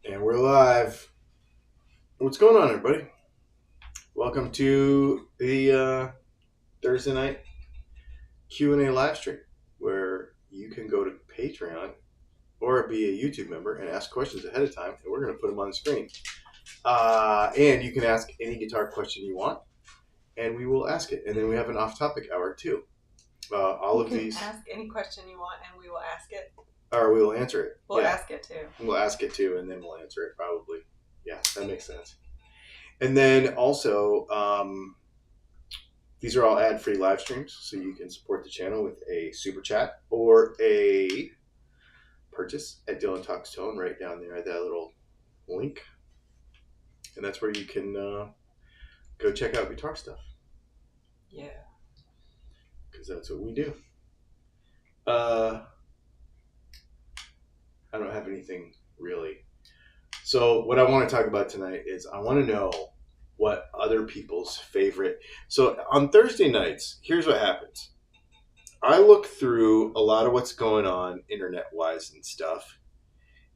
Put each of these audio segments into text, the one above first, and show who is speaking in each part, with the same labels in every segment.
Speaker 1: And we're live. What's going on, everybody? Welcome to the Thursday night Q&A live stream, where you can go to Patreon or be a YouTube member and ask questions ahead of time, and we're going to put them on the screen. And you can ask any guitar question you want, and we will ask it. And then we have an off-topic hour, too. All of these...
Speaker 2: ask any question you want, and we will ask it.
Speaker 1: Or we will answer it.
Speaker 2: We'll ask it, too.
Speaker 1: We'll ask it, too, and then we'll answer it, probably. Yeah, that makes sense. And then also, these are all ad-free live streams, so you can support the channel with a super chat or a purchase at DylanTalksTone right down there, that little link. And that's where you can go check out guitar stuff.
Speaker 2: Yeah.
Speaker 1: Because that's what we do. I don't have anything really. So what I want to talk about tonight is I want to know what other people's favorite... So on Thursday nights, here's what happens. I look through a lot of what's going on internet-wise and stuff,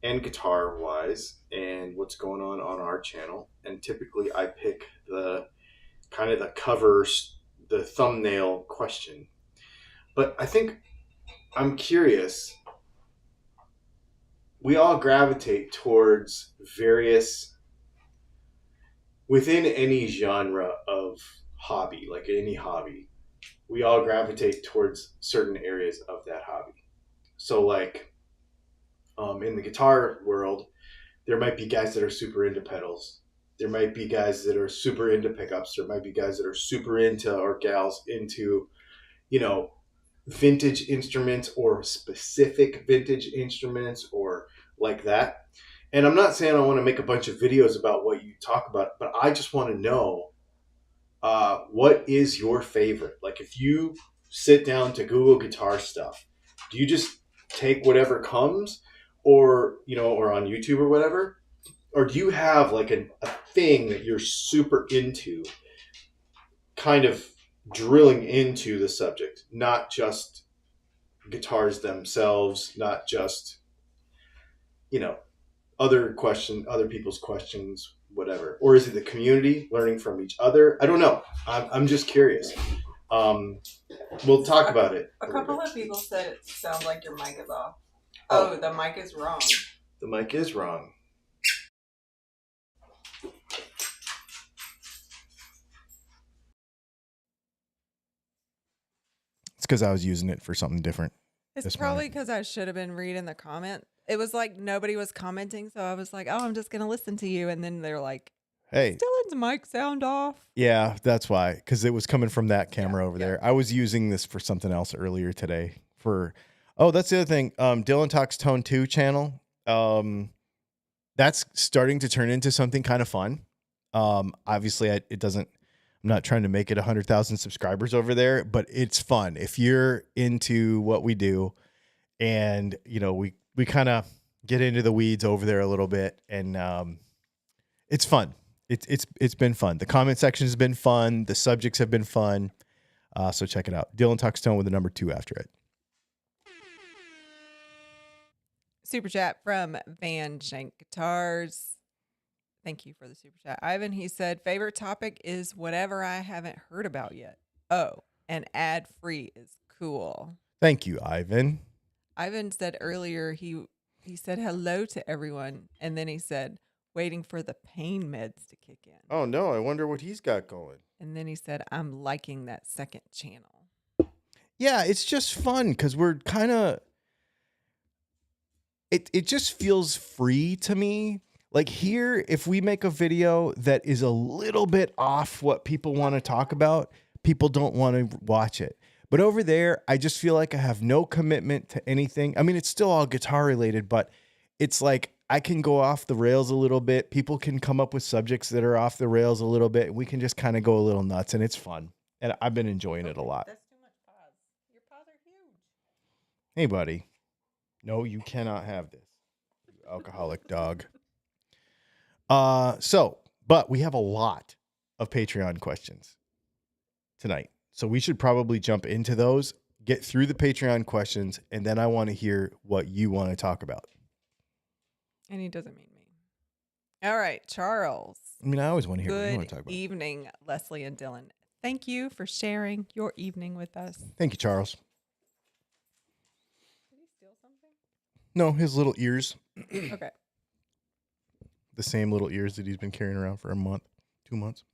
Speaker 1: and guitar-wise, and what's going on our channel. And typically I pick the kind of the covers, the thumbnail question. But I think I'm curious... We all gravitate towards various, within any genre of hobby, like any hobby, we all gravitate towards certain areas of that hobby. So like in the guitar world, there might be guys that are super into pedals. There might be guys that are super into pickups. There might be guys that are super into, or gals into, vintage instruments or specific vintage instruments or like that. And I'm not saying I want to make a bunch of videos about what you talk about, but I just want to know what is your favorite? Like if you sit down to Google guitar stuff, do you just take whatever comes or on YouTube or whatever? Or do you have like a thing that you're super into, kind of drilling into the subject, not just guitars themselves, not just other people's questions, whatever? Or is it the community learning from each other? I don't know. I'm just curious. We'll talk about it.
Speaker 2: A couple of people said it sounds like your mic is off. Oh, the mic is wrong.
Speaker 1: The mic is wrong.
Speaker 3: It's because I was using it for something different.
Speaker 4: It's probably because I should have been reading the comment. It was like nobody was commenting, so I was like, "Oh, I'm just gonna listen to you." And then they're like,
Speaker 3: "Hey,
Speaker 4: Dylan's mic sound off."
Speaker 3: Yeah, that's why, because it was coming from that camera over there. I was using this for something else earlier today. That's the other thing. DylanTalksTone 2 channel. That's starting to turn into something kind of fun. Obviously, it doesn't. I'm not trying to make it 100,000 subscribers over there, but it's fun. If you're into what we do, and we kind of get into the weeds over there a little bit, and it's fun. It's been fun. The comment section has been fun. The subjects have been fun. So check it out. DylanTalksTone with the number 2 after it.
Speaker 4: Super chat from Van Shank Guitars. Thank you for the super chat. Ivan, he said, favorite topic is whatever I haven't heard about yet. Oh, and ad-free is cool.
Speaker 3: Thank you, Ivan.
Speaker 4: Ivan said earlier he said hello to everyone, and then he said, waiting for the pain meds to kick in.
Speaker 3: Oh, no, I wonder what he's got going.
Speaker 4: And then he said, I'm liking that second channel.
Speaker 3: Yeah, it's just fun because we're kind of... It just feels free to me. Like here, if we make a video that is a little bit off what people want to talk about, people don't want to watch it. But over there, I just feel like I have no commitment to anything. I mean, it's still all guitar related, but it's like I can go off the rails a little bit. People can come up with subjects that are off the rails a little bit. We can just kind of go a little nuts, and it's fun. And I've been enjoying it a lot.
Speaker 4: That's too much pause. Your paws are huge.
Speaker 3: Hey, buddy. No, you cannot have this, you alcoholic dog. But we have a lot of Patreon questions tonight. So we should probably jump into those, get through the Patreon questions, and then I want to hear what you want to talk about.
Speaker 4: And he doesn't mean me. All right, Charles.
Speaker 3: I mean, I always want to hear what you want
Speaker 4: Good
Speaker 3: to talk about.
Speaker 4: evening, Leslie and Dylan. Thank you for sharing your evening with us.
Speaker 3: Thank you, Charles.
Speaker 4: Did he steal something?
Speaker 3: No, his little ears.
Speaker 4: Okay.
Speaker 3: The same little ears that he's been carrying around for a month, 2 months.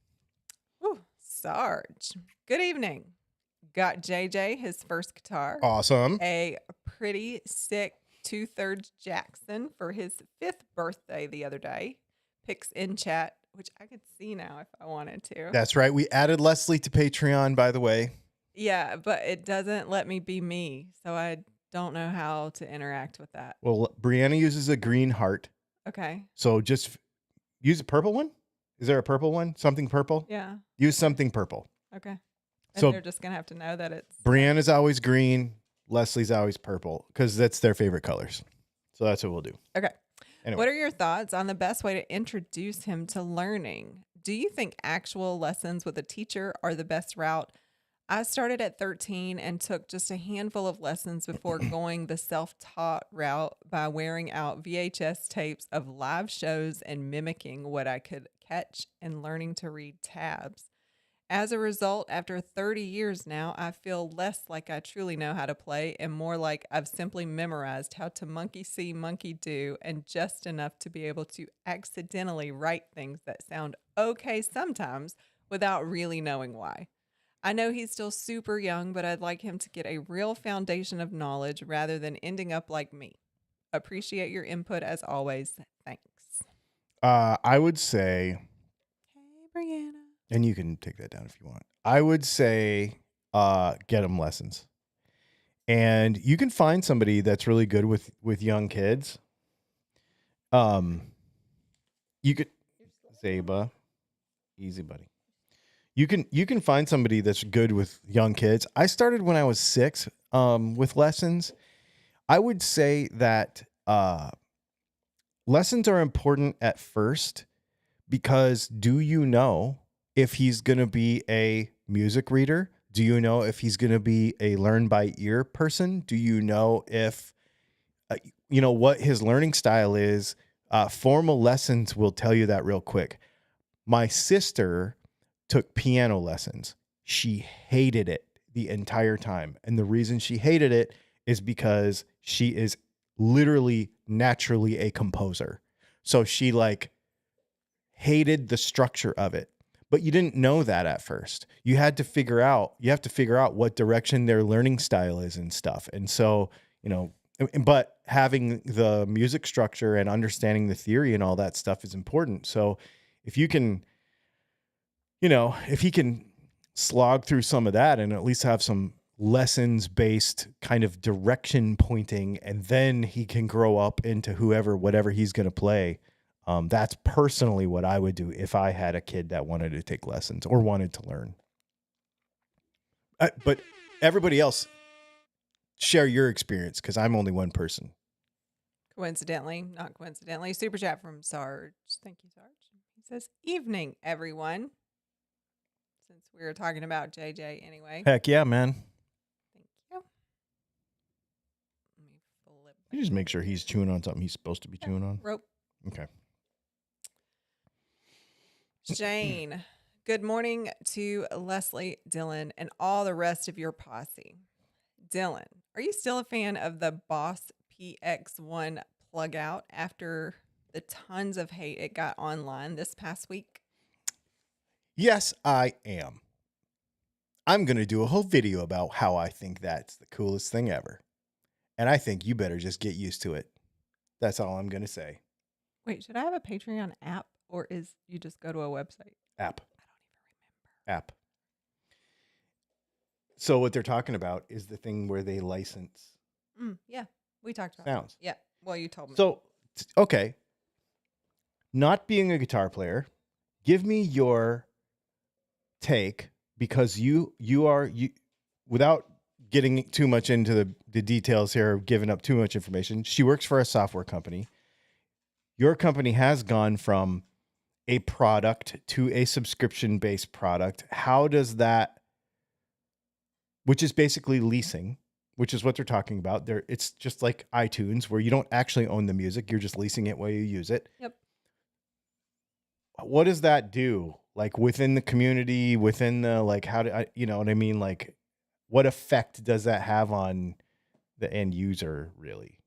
Speaker 4: Ooh, Sarge. Good evening. Got JJ his first guitar.
Speaker 3: Awesome.
Speaker 4: A pretty sick 2/3 Jackson for his 5th birthday the other day. Pics in chat, which I could see now if I wanted to.
Speaker 3: That's right. We added Leslie to Patreon, by the way.
Speaker 4: Yeah, but it doesn't let me be me, so I don't know how to interact with that.
Speaker 3: Well, Brianna uses a green heart.
Speaker 4: Okay.
Speaker 3: So just use a purple one. Is there a purple one? Something purple?
Speaker 4: Yeah.
Speaker 3: Use something purple.
Speaker 4: Okay. And
Speaker 3: So
Speaker 4: they're just gonna have to know that it's
Speaker 3: Brianna's always green. Leslie's always purple because that's their favorite colors. So that's what we'll do.
Speaker 4: okay.
Speaker 3: Anyway.
Speaker 4: What are your thoughts on the best way to introduce him to learning? Do you think actual lessons with a teacher are the best route? I started at 13 and took just a handful of lessons before going the self-taught route by wearing out VHS tapes of live shows and mimicking what I could catch and learning to read tabs. As a result, after 30 years now, I feel less like I truly know how to play and more like I've simply memorized how to monkey see, monkey do, and just enough to be able to accidentally write things that sound okay sometimes without really knowing why. I know he's still super young, but I'd like him to get a real foundation of knowledge rather than ending up like me. Appreciate your input as always. Thanks.
Speaker 3: I would say,
Speaker 4: Hey, Brianna.
Speaker 3: and you can take that down if you want. I would say, get them lessons, and you can find somebody that's really good with young kids. You could Zeba, easy buddy. You can find somebody that's good with young kids. I started when I was 6 with lessons. I would say that lessons are important at first because do you know if he's going to be a music reader? Do you know if he's going to be a learn by ear person? Do you know if what his learning style is? Formal lessons will tell you that real quick. My sister took piano lessons. She hated it the entire time. And the reason she hated it is because she is literally naturally a composer. So she hated the structure of it. But you didn't know that at first. You have to figure out what direction their learning style is and stuff. And so, but having the music structure and understanding the theory and all that stuff is important. So if you can, if he can slog through some of that and at least have some lessons based kind of direction pointing, and then he can grow up into whatever he's going to play. That's personally what I would do if I had a kid that wanted to take lessons or wanted to learn. But everybody else, share your experience because I'm only one person.
Speaker 4: Not coincidentally, super chat from Sarge. Thank you, Sarge. He says, "Evening, everyone." Since we were talking about JJ anyway.
Speaker 3: Heck yeah, man.
Speaker 4: Thank you. Let me flip.
Speaker 3: You just make sure he's chewing on something he's supposed to be chewing on.
Speaker 4: Rope.
Speaker 3: Okay.
Speaker 4: Shane, good morning to Leslie, Dylan, and all the rest of your posse. Dylan, are you still a fan of the Boss PX1 plug out after the tons of hate it got online this past week?
Speaker 3: Yes, I am. I'm going to do a whole video about how I think that's the coolest thing ever. And I think you better just get used to it. That's all I'm going to say.
Speaker 4: Wait, should I have a Patreon app or is you just go to a website?
Speaker 3: App.
Speaker 4: I don't even remember.
Speaker 3: App. So what they're talking about is the thing where they license
Speaker 4: Yeah, we talked about
Speaker 3: sounds.
Speaker 4: it. Yeah, well, you told me.
Speaker 3: So, okay. Not being a guitar player, give me your take because you without getting too much into the details here, giving up too much information. She works for a software company. Your company has gone from a product to a subscription-based product. How does that, which is basically leasing, which is what they're talking about. It's just like iTunes where you don't actually own the music. You're just leasing it while you use it.
Speaker 4: Yep.
Speaker 3: what does that do? Like within the community, within the like, how do I, you know what I mean? Like, what effect does that have on the end user, really?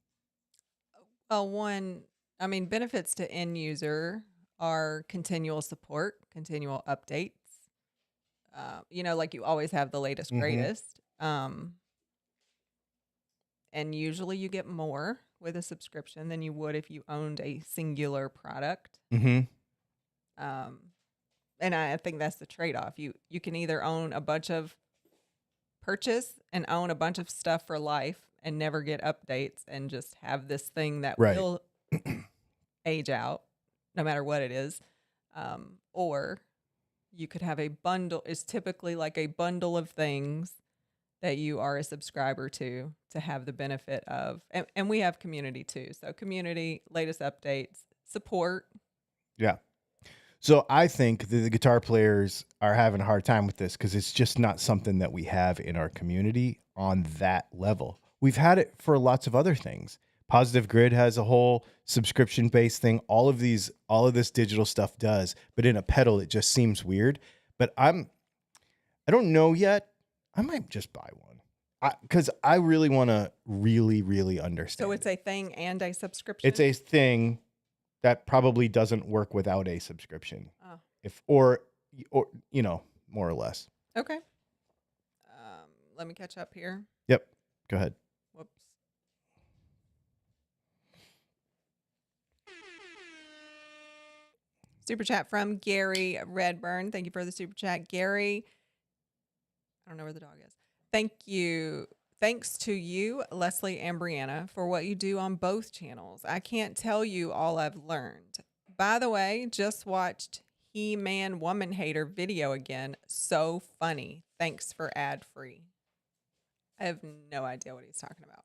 Speaker 4: Well, one, I mean, benefits to end user are continual support, continual updates. Like you always have the latest,
Speaker 3: Mhm.
Speaker 4: greatest. And usually you get more with a subscription than you would if you owned a singular product.
Speaker 3: Mm-hmm.
Speaker 4: And I think that's the trade-off. You can either own a bunch of purchase and own a bunch of stuff for life and never get updates and just have this thing that
Speaker 3: Right.
Speaker 4: will age out no matter what it is. Or you could have a bundle. It's typically like a bundle of things that you are a subscriber to have the benefit of. And we have community too. So community, latest updates, support.
Speaker 3: Yeah. So I think that the guitar players are having a hard time with this because it's just not something that we have in our community on that level. We've had it for lots of other things. Positive Grid has a whole subscription based thing. All of this digital stuff does, but in a pedal, it just seems weird. But I don't know yet. I might just buy one because I really want to really understand.
Speaker 4: So it's a thing and a subscription.
Speaker 3: It's a thing that probably doesn't work without a subscription.
Speaker 4: Oh.
Speaker 3: Or more or less.
Speaker 4: Okay. Let me catch up here.
Speaker 3: Yep. Go ahead.
Speaker 4: Whoops. Super chat from Gary Redburn. Thank you for the super chat, Gary. I don't know where the dog is. Thank you. Thanks to you, Leslie and Brianna, for what you do on both channels. I can't tell you all I've learned. By the way, just watched He-Man Woman Hater video again. So funny. Thanks for ad-free. I have no idea what he's talking about.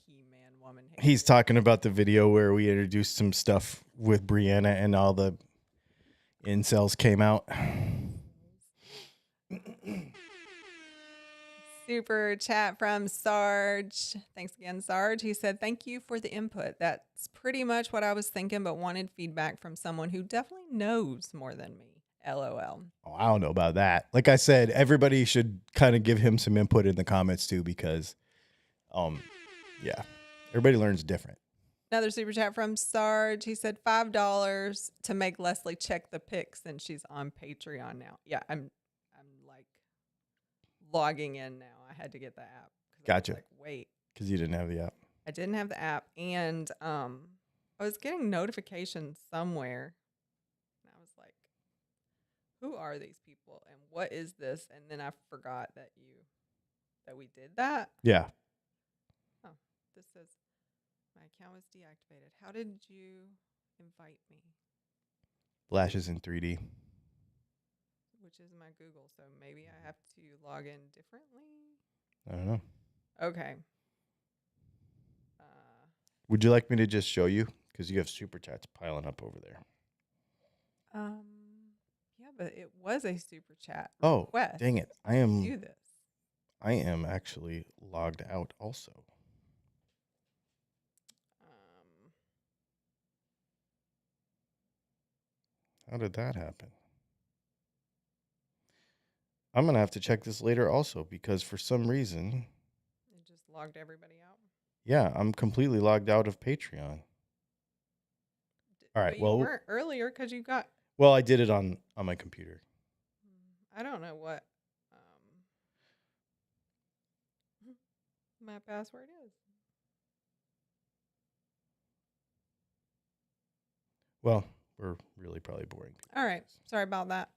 Speaker 4: He-Man Woman Hater.
Speaker 3: He's talking about the video where we introduced some stuff with Brianna and all the incels came out.
Speaker 4: Super chat from Sarge. Thanks again, Sarge. He said, thank you for the input. That's pretty much what I was thinking, but wanted feedback from someone who definitely knows more than me. LOL.
Speaker 3: Oh, I don't know about that. Like I said, everybody should kind of give him some input in the comments too, because, yeah, everybody learns different.
Speaker 4: Another super chat from Sarge. He said $5 to make Leslie check the pics, and she's on Patreon now. Yeah, I'm like logging in now. I had to get the app.
Speaker 3: Gotcha.
Speaker 4: I was like, wait,
Speaker 3: because you didn't have the app.
Speaker 4: I didn't have the app, and I was getting notifications somewhere, and I was like, who are these people, and what is this? And then I forgot that we did that.
Speaker 3: Yeah.
Speaker 4: Oh, this says my account was deactivated. How did you invite me?
Speaker 3: Lashes in 3D.
Speaker 4: Which is my Google, so maybe I have to log in differently.
Speaker 3: I don't know.
Speaker 4: Okay.
Speaker 3: Would you like me to just show you? Because you have super chats piling up over there.
Speaker 4: Yeah, but it was a super chat.
Speaker 3: Oh,
Speaker 4: request.
Speaker 3: dang it.
Speaker 4: Do this.
Speaker 3: I am actually logged out also. How did that happen? I'm going to have to check this later also, because for some reason,
Speaker 4: It just logged everybody out.
Speaker 3: yeah, I'm completely logged out of Patreon. All right,
Speaker 4: But you
Speaker 3: well,
Speaker 4: weren't earlier because you got.
Speaker 3: well, I did it on my computer.
Speaker 4: I don't know what my password is.
Speaker 3: Well, we're really probably boring people.
Speaker 4: All right, sorry about that.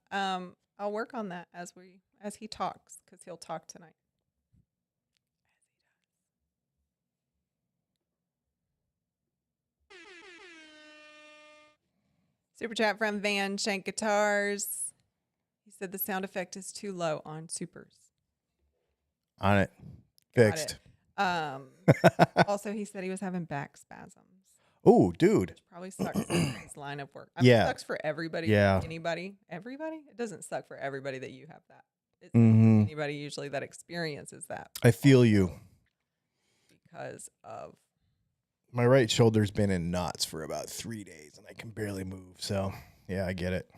Speaker 4: I'll work on that as he talks, because he'll talk tonight. Super chat from Van Shank Guitars. He said the sound effect is too low on supers.
Speaker 3: On it.
Speaker 4: Got
Speaker 3: Fixed.
Speaker 4: it. Also, he said he was having back spasms.
Speaker 3: Oh, dude.
Speaker 4: Which probably sucks for his line of work.
Speaker 3: Yeah.
Speaker 4: It sucks for everybody.
Speaker 3: Yeah.
Speaker 4: Anybody? Everybody? It doesn't suck for everybody that you have that. It's
Speaker 3: Mhm.
Speaker 4: anybody usually that experiences that.
Speaker 3: I feel you.
Speaker 4: Because of.
Speaker 3: My right shoulder's been in knots for about 3 days, and I can barely move. So Yeah, I get it.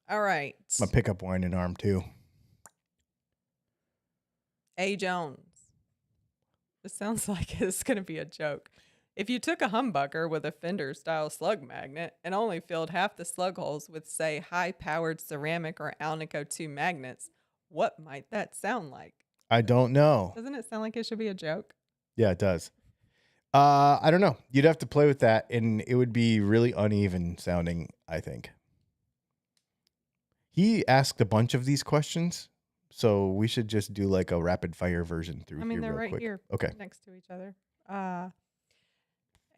Speaker 4: All right.
Speaker 3: My pickup winding arm too.
Speaker 4: A. Jones. This sounds like it's going to be a joke. If you took a humbucker with a Fender-style slug magnet and only filled half the slug holes with, say, high-powered ceramic or Alnico 2 magnets, what might that sound like?
Speaker 3: I don't know.
Speaker 4: Doesn't it sound like it should be a joke?
Speaker 3: Yeah, it does. I don't know. You'd have to play with that, and it would be really uneven sounding, I think. He asked a bunch of these questions, so we should just do like a rapid fire version through
Speaker 4: I mean,
Speaker 3: here
Speaker 4: they're
Speaker 3: real
Speaker 4: right
Speaker 3: quick.
Speaker 4: here
Speaker 3: Okay.
Speaker 4: next to each other.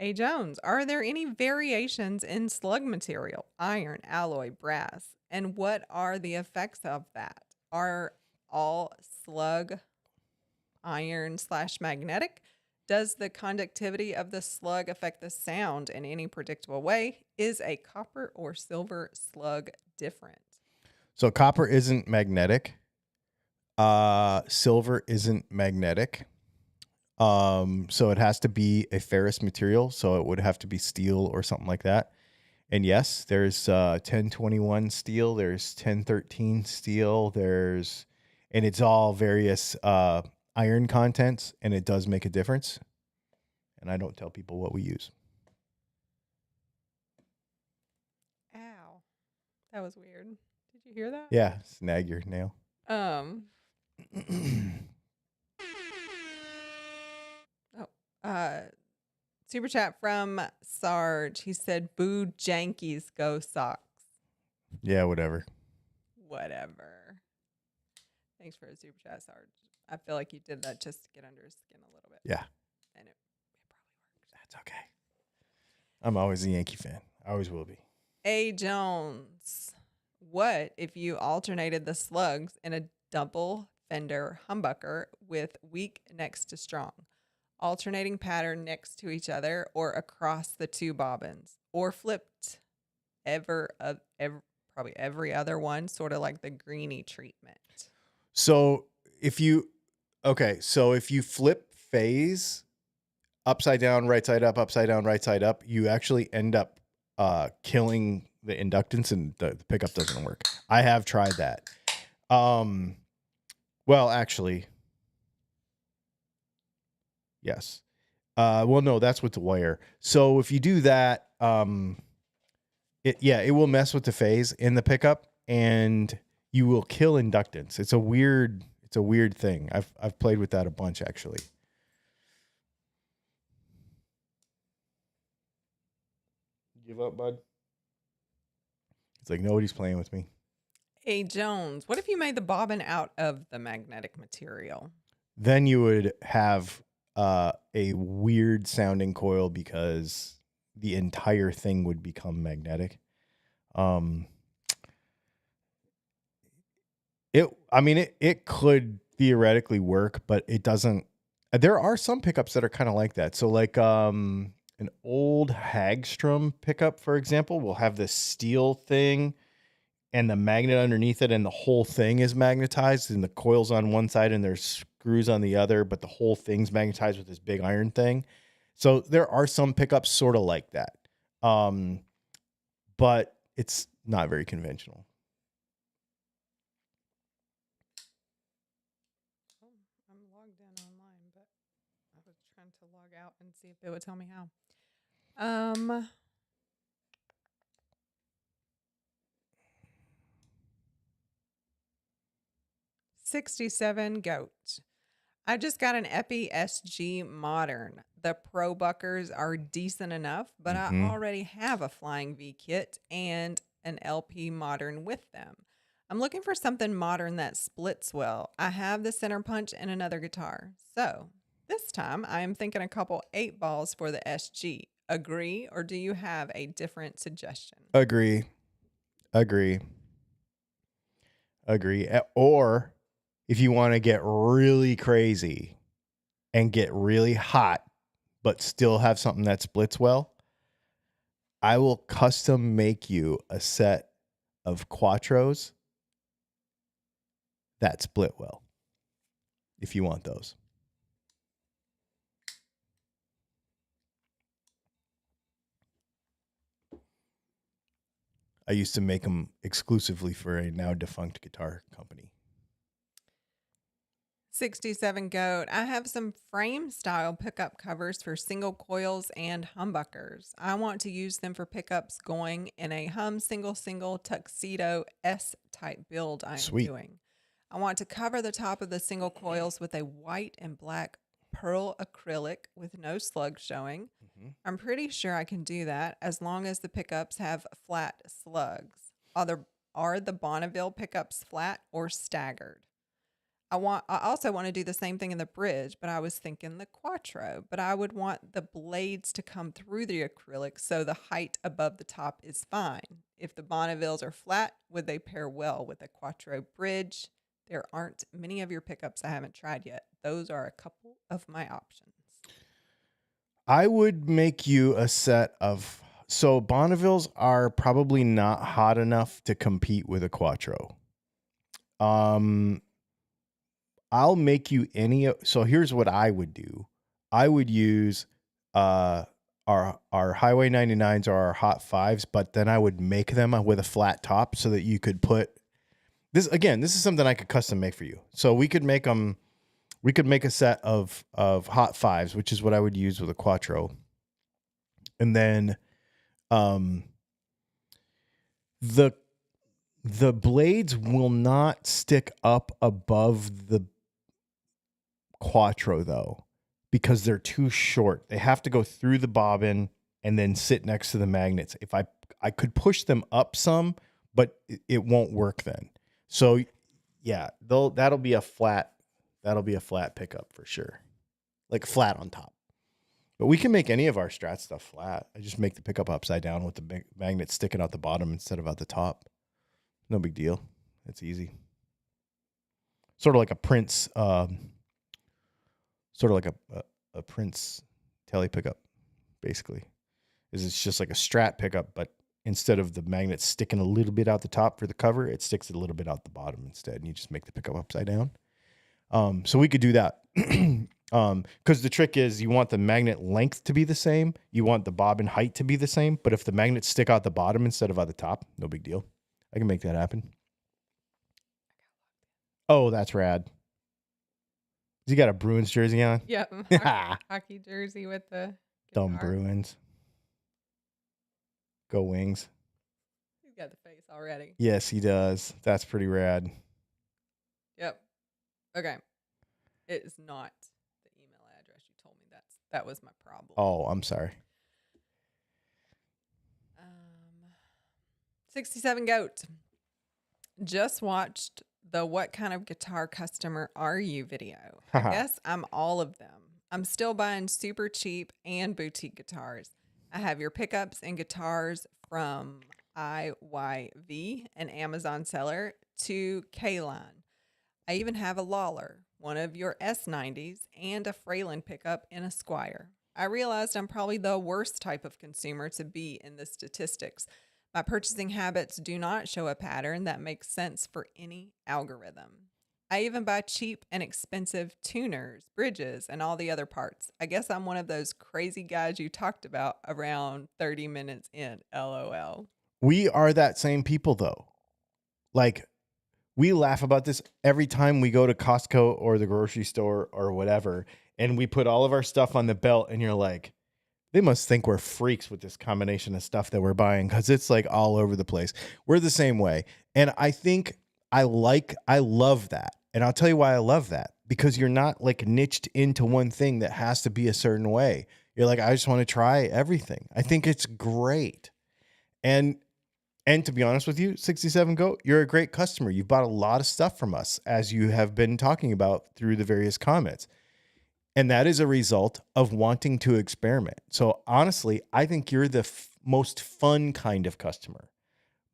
Speaker 4: A. Jones, are there any variations in slug material, iron, alloy, brass? And what are the effects of that? Are all slug iron/magnetic? Does the conductivity of the slug affect the sound in any predictable way? Is a copper or silver slug different?
Speaker 3: So copper isn't magnetic. Silver isn't magnetic. So it has to be a ferrous material. So it would have to be steel or something like that. And yes, there's 1021 steel. There's 1013 steel. And it's all various iron contents, and it does make a difference. And I don't tell people what we use.
Speaker 4: Ow. That was weird. Did you hear that?
Speaker 3: Yeah, snag your nail.
Speaker 4: Oh, super chat from Sarge. He said, "Boo Jankies, go Sox."
Speaker 3: Yeah, whatever.
Speaker 4: Whatever. Thanks for a super chat, Sarge. I feel like you did that just to get under his skin a little bit.
Speaker 3: Yeah.
Speaker 4: And it probably worked.
Speaker 3: That's okay. I'm always a Yankee fan. I always will be.
Speaker 4: A. Jones. What if you alternated the slugs in a double fender humbucker with weak next to strong? Alternating pattern next to each other or across the two bobbins? Or flipped probably every other one, sort of like the greenie treatment.
Speaker 3: So if you flip phase upside down, right side up, upside down, right side up, you actually end up killing the inductance, and the pickup doesn't work. I have tried that. Well, actually, yes. Well, no, that's with the wire. So if you do that, it will mess with the phase in the pickup, and you will kill inductance. It's a weird thing. I've played with that a bunch, actually. Give up, bud. It's like nobody's playing with me.
Speaker 4: A. Jones, what if you made the bobbin out of the magnetic material?
Speaker 3: Then you would have a weird sounding coil because the entire thing would become magnetic. It could theoretically work, but it doesn't. There are some pickups that are kind of like that. So like an old Hagstrom pickup, for example, will have this steel thing and the magnet underneath it, and the whole thing is magnetized, and the coil's on one side and there's screws on the other, but the whole thing's magnetized with this big iron thing. So there are some pickups sort of like that. But it's not very conventional.
Speaker 4: Oh, I'm logged in online, but I was trying to log out and see if it would tell me how. 67 goat. I just got an Epi SG Modern. The Pro Buckers are decent enough, but I already have a Flying V kit and an LP Modern with them. I'm looking for something modern that splits well. I have the center punch and another guitar. So this time I am thinking a couple 8 balls for the SG. Agree, or do you have a different suggestion?
Speaker 3: Agree. Or if you want to get really crazy and get really hot, but still have something that splits well, I will custom make you a set of Quattros that split well, if you want those. I used to make them exclusively for a now defunct guitar company.
Speaker 4: 67 Goat. I have some frame style pickup covers for single coils and humbuckers. I want to use them for pickups going in a hum single tuxedo S type build I am
Speaker 3: Sweet.
Speaker 4: doing. I want to cover the top of the single coils with a white and black pearl acrylic with no slugs showing.
Speaker 3: Mm-hmm.
Speaker 4: I'm pretty sure I can do that as long as the pickups have flat slugs. Are the Bonneville pickups flat or staggered? I also want to do the same thing in the bridge, but I was thinking the Quattro, but I would want the blades to come through the acrylic so the height above the top is fine. If the Bonnevilles are flat, would they pair well with a Quattro bridge? There aren't many of your pickups I haven't tried yet. Those are a couple of my options.
Speaker 3: I would make you a set of, so Bonnevilles are probably not hot enough to compete with a Quattro. I'll make you so here's what I would do. I would use our Highway 99s or our Hot 5s, but then I would make them with a flat top so that you could put this, again, this is something I could custom make for you. So we could make a set of Hot 5s, which is what I would use with a Quattro. And then the blades will not stick up above the Quattro though, because they're too short. They have to go through the bobbin and then sit next to the magnets. If I could push them up some, but it won't work then. So yeah, that'll be a flat pickup for sure. Like flat on top. But we can make any of our Strat stuff flat. I just make the pickup upside down with the magnet sticking out the bottom instead of out the top. No big deal. It's easy. Sort of like a Prince a Prince tele pickup, basically. It's just like a Strat pickup, but instead of the magnet sticking a little bit out the top for the cover, it sticks a little bit out the bottom instead, and you just make the pickup upside down. So we could do that. Because the trick is you want the magnet length to be the same, you want the bobbin height to be the same, but if the magnets stick out the bottom instead of out the top, no big deal. I can make that happen. Oh, that's rad. You got a Bruins jersey on?
Speaker 4: Yep. Hockey jersey with the
Speaker 3: Dumb
Speaker 4: guitar.
Speaker 3: Bruins. Go Wings.
Speaker 4: He's got the face already.
Speaker 3: Yes, he does. That's pretty rad.
Speaker 4: Yep. Okay. It is not the email address you told me. That was my problem.
Speaker 3: Oh, I'm sorry.
Speaker 4: 67 Goat. Just watched the What Kind of Guitar Customer Are You video. I guess I'm all of them. I'm still buying super cheap and boutique guitars. I have your pickups and guitars from IYV, an Amazon seller, to K-Line. I even have a Lawler, one of your S90s, and a Fralin pickup in a Squire. I realized I'm probably the worst type of consumer to be in the statistics. My purchasing habits do not show a pattern that makes sense for any algorithm. I even buy cheap and expensive tuners, bridges, and all the other parts. I guess I'm one of those crazy guys you talked about around 30 minutes in, LOL.
Speaker 3: We are that same people, though. Like, we laugh about this every time we go to Costco or the grocery store or whatever, and we put all of our stuff on the belt, and you're like, they must think we're freaks with this combination of stuff that we're buying, because it's like all over the place. We're the same way. And I think I love that. And I'll tell you why I love that. Because you're not like niched into one thing that has to be a certain way. You're like, I just want to try everything. I think it's great. And to be honest with you, 67 Goat, you're a great customer. You've bought a lot of stuff from us, as you have been talking about through the various comments. And that is a result of wanting to experiment. So honestly, I think you're the most fun kind of customer.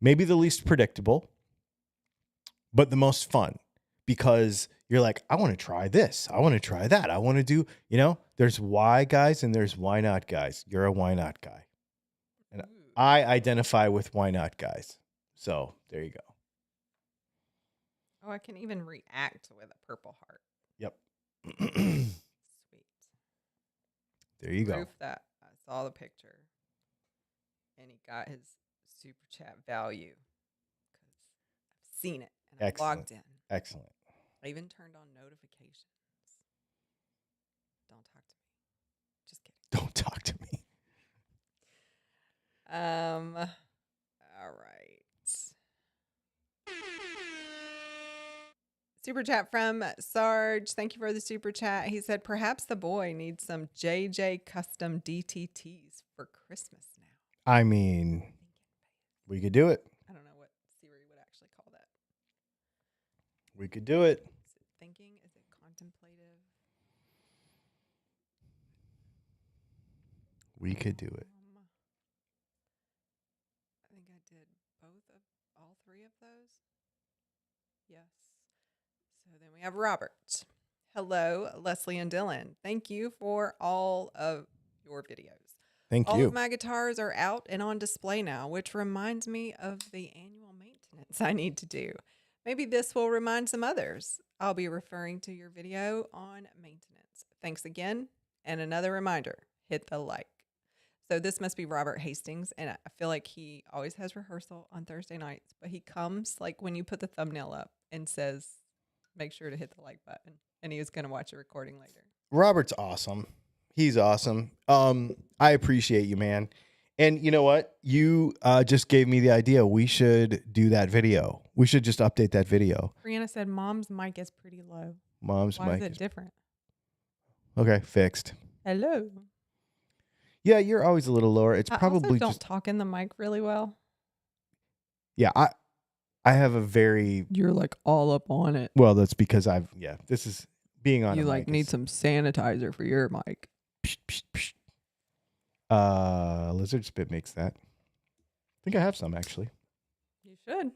Speaker 3: Maybe the least predictable, but the most fun, because you're like, I want to try this. I want to try that. I want to do, there's why guys and there's why not guys. You're a why not guy. And I identify with why not guys. So there you go.
Speaker 4: Oh, I can even react with a purple heart.
Speaker 3: Yep.
Speaker 4: Sweet.
Speaker 3: There you go.
Speaker 4: Proof that I saw the picture and he got his super chat value because I've seen it and I
Speaker 3: Excellent.
Speaker 4: logged in.
Speaker 3: Excellent.
Speaker 4: I even turned on notifications. Don't talk to me. Just kidding.
Speaker 3: Don't talk to me.
Speaker 4: All right. Super chat from Sarge. Thank you for the super chat. He said, perhaps the boy needs some JJ custom DTTs for Christmas now.
Speaker 3: I mean, we could do it.
Speaker 4: I don't know what Siri would actually call that.
Speaker 3: We could do it.
Speaker 4: Is it thinking? Is it contemplative?
Speaker 3: We could do it.
Speaker 4: I think I did all three of those. Yes. So then we have Robert. Hello, Leslie and Dylan. Thank you for all of your videos.
Speaker 3: Thank
Speaker 4: All
Speaker 3: you.
Speaker 4: of my guitars are out and on display now, which reminds me of the annual maintenance I need to do. Maybe this will remind some others. I'll be referring to your video on maintenance. Thanks again. And another reminder, hit the like. So this must be Robert Hastings, and I feel like he always has rehearsal on Thursday nights, but he comes like when you put the thumbnail up and says, make sure to hit the like button, and he is going to watch a recording later.
Speaker 3: Robert's awesome. He's awesome. I appreciate you, man. And you know what? You just gave me the idea. We should do that video. We should just update that video.
Speaker 4: Brianna said, Mom's mic is pretty low.
Speaker 3: Mom's
Speaker 4: Why
Speaker 3: mic.
Speaker 4: is it different?
Speaker 3: Okay, fixed.
Speaker 4: Hello.
Speaker 3: Yeah, you're always a little lower. It's
Speaker 4: I
Speaker 3: probably
Speaker 4: also don't
Speaker 3: just
Speaker 4: talk in the mic really well.
Speaker 3: yeah. I have a very
Speaker 4: You're like all up on it.
Speaker 3: well. That's because this is being on.
Speaker 4: You
Speaker 3: a
Speaker 4: like
Speaker 3: mic
Speaker 4: need
Speaker 3: is-
Speaker 4: some sanitizer for your mic.
Speaker 3: Psh, psh, psh. Lizard Spit makes that. I think I have some actually.
Speaker 4: You should.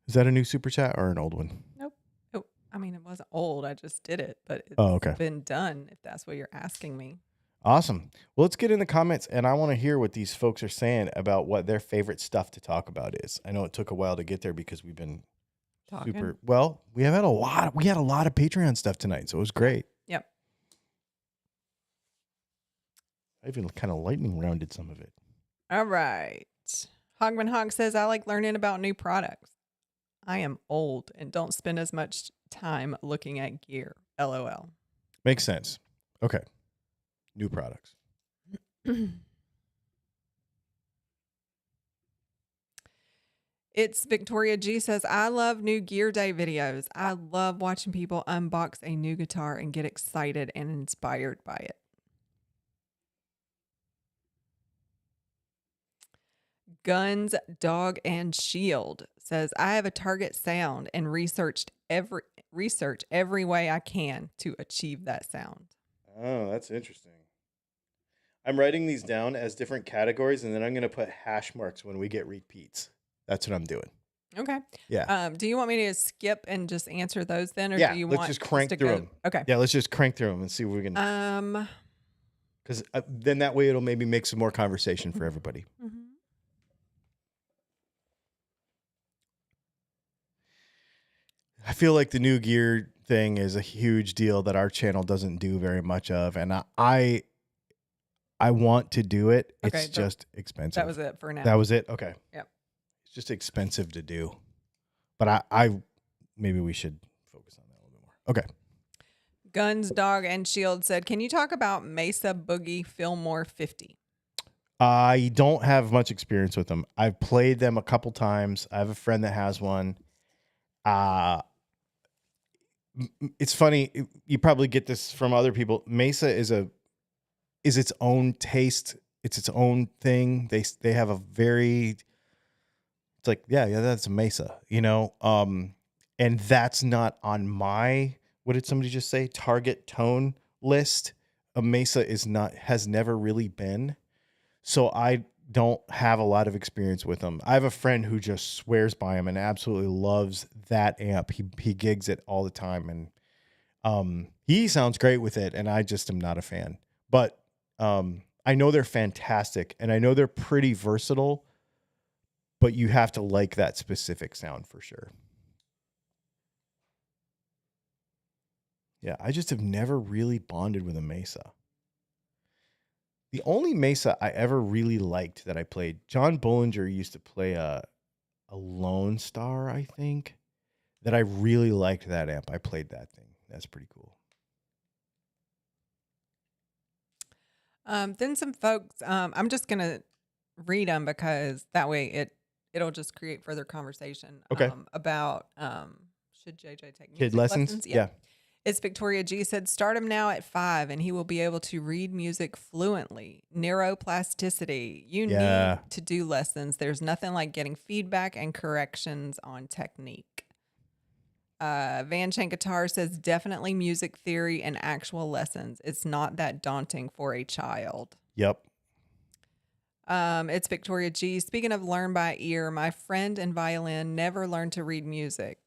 Speaker 3: Is that a new super chat or an old one?
Speaker 4: Oh, I mean, it wasn't old. I just did it, but it's
Speaker 3: Okay.
Speaker 4: been done if that's what you're asking me.
Speaker 3: Awesome. Well, let's get in the comments, and I want to hear what these folks are saying about what their favorite stuff to talk about is. I know it took a while to get there because we've been
Speaker 4: Talking.
Speaker 3: super. Well, we have had a lot. We had a lot of Patreon stuff tonight, so it was great.
Speaker 4: Yep.
Speaker 3: I even kind of lightning rounded some of it.
Speaker 4: All right. Hogman Hog says, I like learning about new products. I am old and don't spend as much time looking at gear. LOL.
Speaker 3: Makes sense. Okay. New products.
Speaker 4: It's Victoria G says, I love new gear day videos. I love watching people unbox a new guitar and get excited and inspired by it. Guns, Dog, and Shield says, I have a target sound and research every way I can to achieve that sound.
Speaker 3: Oh, that's interesting. I'm writing these down as different categories, and then I'm going to put hash marks when we get repeats. That's what I'm doing.
Speaker 4: Okay.
Speaker 3: Yeah.
Speaker 4: Do you want me to skip and just answer those then, or
Speaker 3: Yeah,
Speaker 4: do you
Speaker 3: let's
Speaker 4: want
Speaker 3: just crank
Speaker 4: to
Speaker 3: through
Speaker 4: go?
Speaker 3: them.
Speaker 4: Okay.
Speaker 3: Yeah, let's just crank through them and see if we can. Because then that way it'll maybe make some more conversation for everybody.
Speaker 4: Mm-hmm.
Speaker 3: I feel like the new gear thing is a huge deal that our channel doesn't do very much of, and I want to do it.
Speaker 4: Okay,
Speaker 3: It's just expensive.
Speaker 4: That was it for now.
Speaker 3: That was it. Okay.
Speaker 4: Yep.
Speaker 3: It's just expensive to do, but I maybe we should focus on that a little bit more. Okay.
Speaker 4: Guns, Dog, and Shield said, can you talk about Mesa Boogie Fillmore 50?
Speaker 3: I don't have much experience with them. I've played them a couple times. I have a friend that has one. It's funny. You probably get this from other people. Mesa is its own taste. It's its own thing. They have a very, it's like, yeah, that's a Mesa, and that's not on my, what did somebody just say? Target tone list. A Mesa has never really been. So I don't have a lot of experience with them. I have a friend who just swears by them and absolutely loves that amp. He gigs it all the time, and he sounds great with it, and I just am not a fan. But I know they're fantastic, and I know they're pretty versatile, but you have to like that specific sound for sure. Yeah, I just have never really bonded with a Mesa. The only Mesa I ever really liked that I played, John Bollinger used to play a Lone Star, I think, that I really liked that amp. I played that thing. That's pretty cool.
Speaker 4: Then some folks, I'm just going to read them because that way it'll just create further conversation.
Speaker 3: Okay.
Speaker 4: About should JJ take
Speaker 3: Kid
Speaker 4: music
Speaker 3: lessons? Yeah.
Speaker 4: It's Victoria G said, start him now at 5 and he will be able to read music fluently. Neuroplasticity. You need to do lessons. There's nothing like getting feedback and corrections on technique. Van Shank Guitar says, definitely music theory and actual lessons. It's not that daunting for a child.
Speaker 3: Yep.
Speaker 4: It's Victoria G. Speaking of learn by ear, my friend in violin never learned to read music.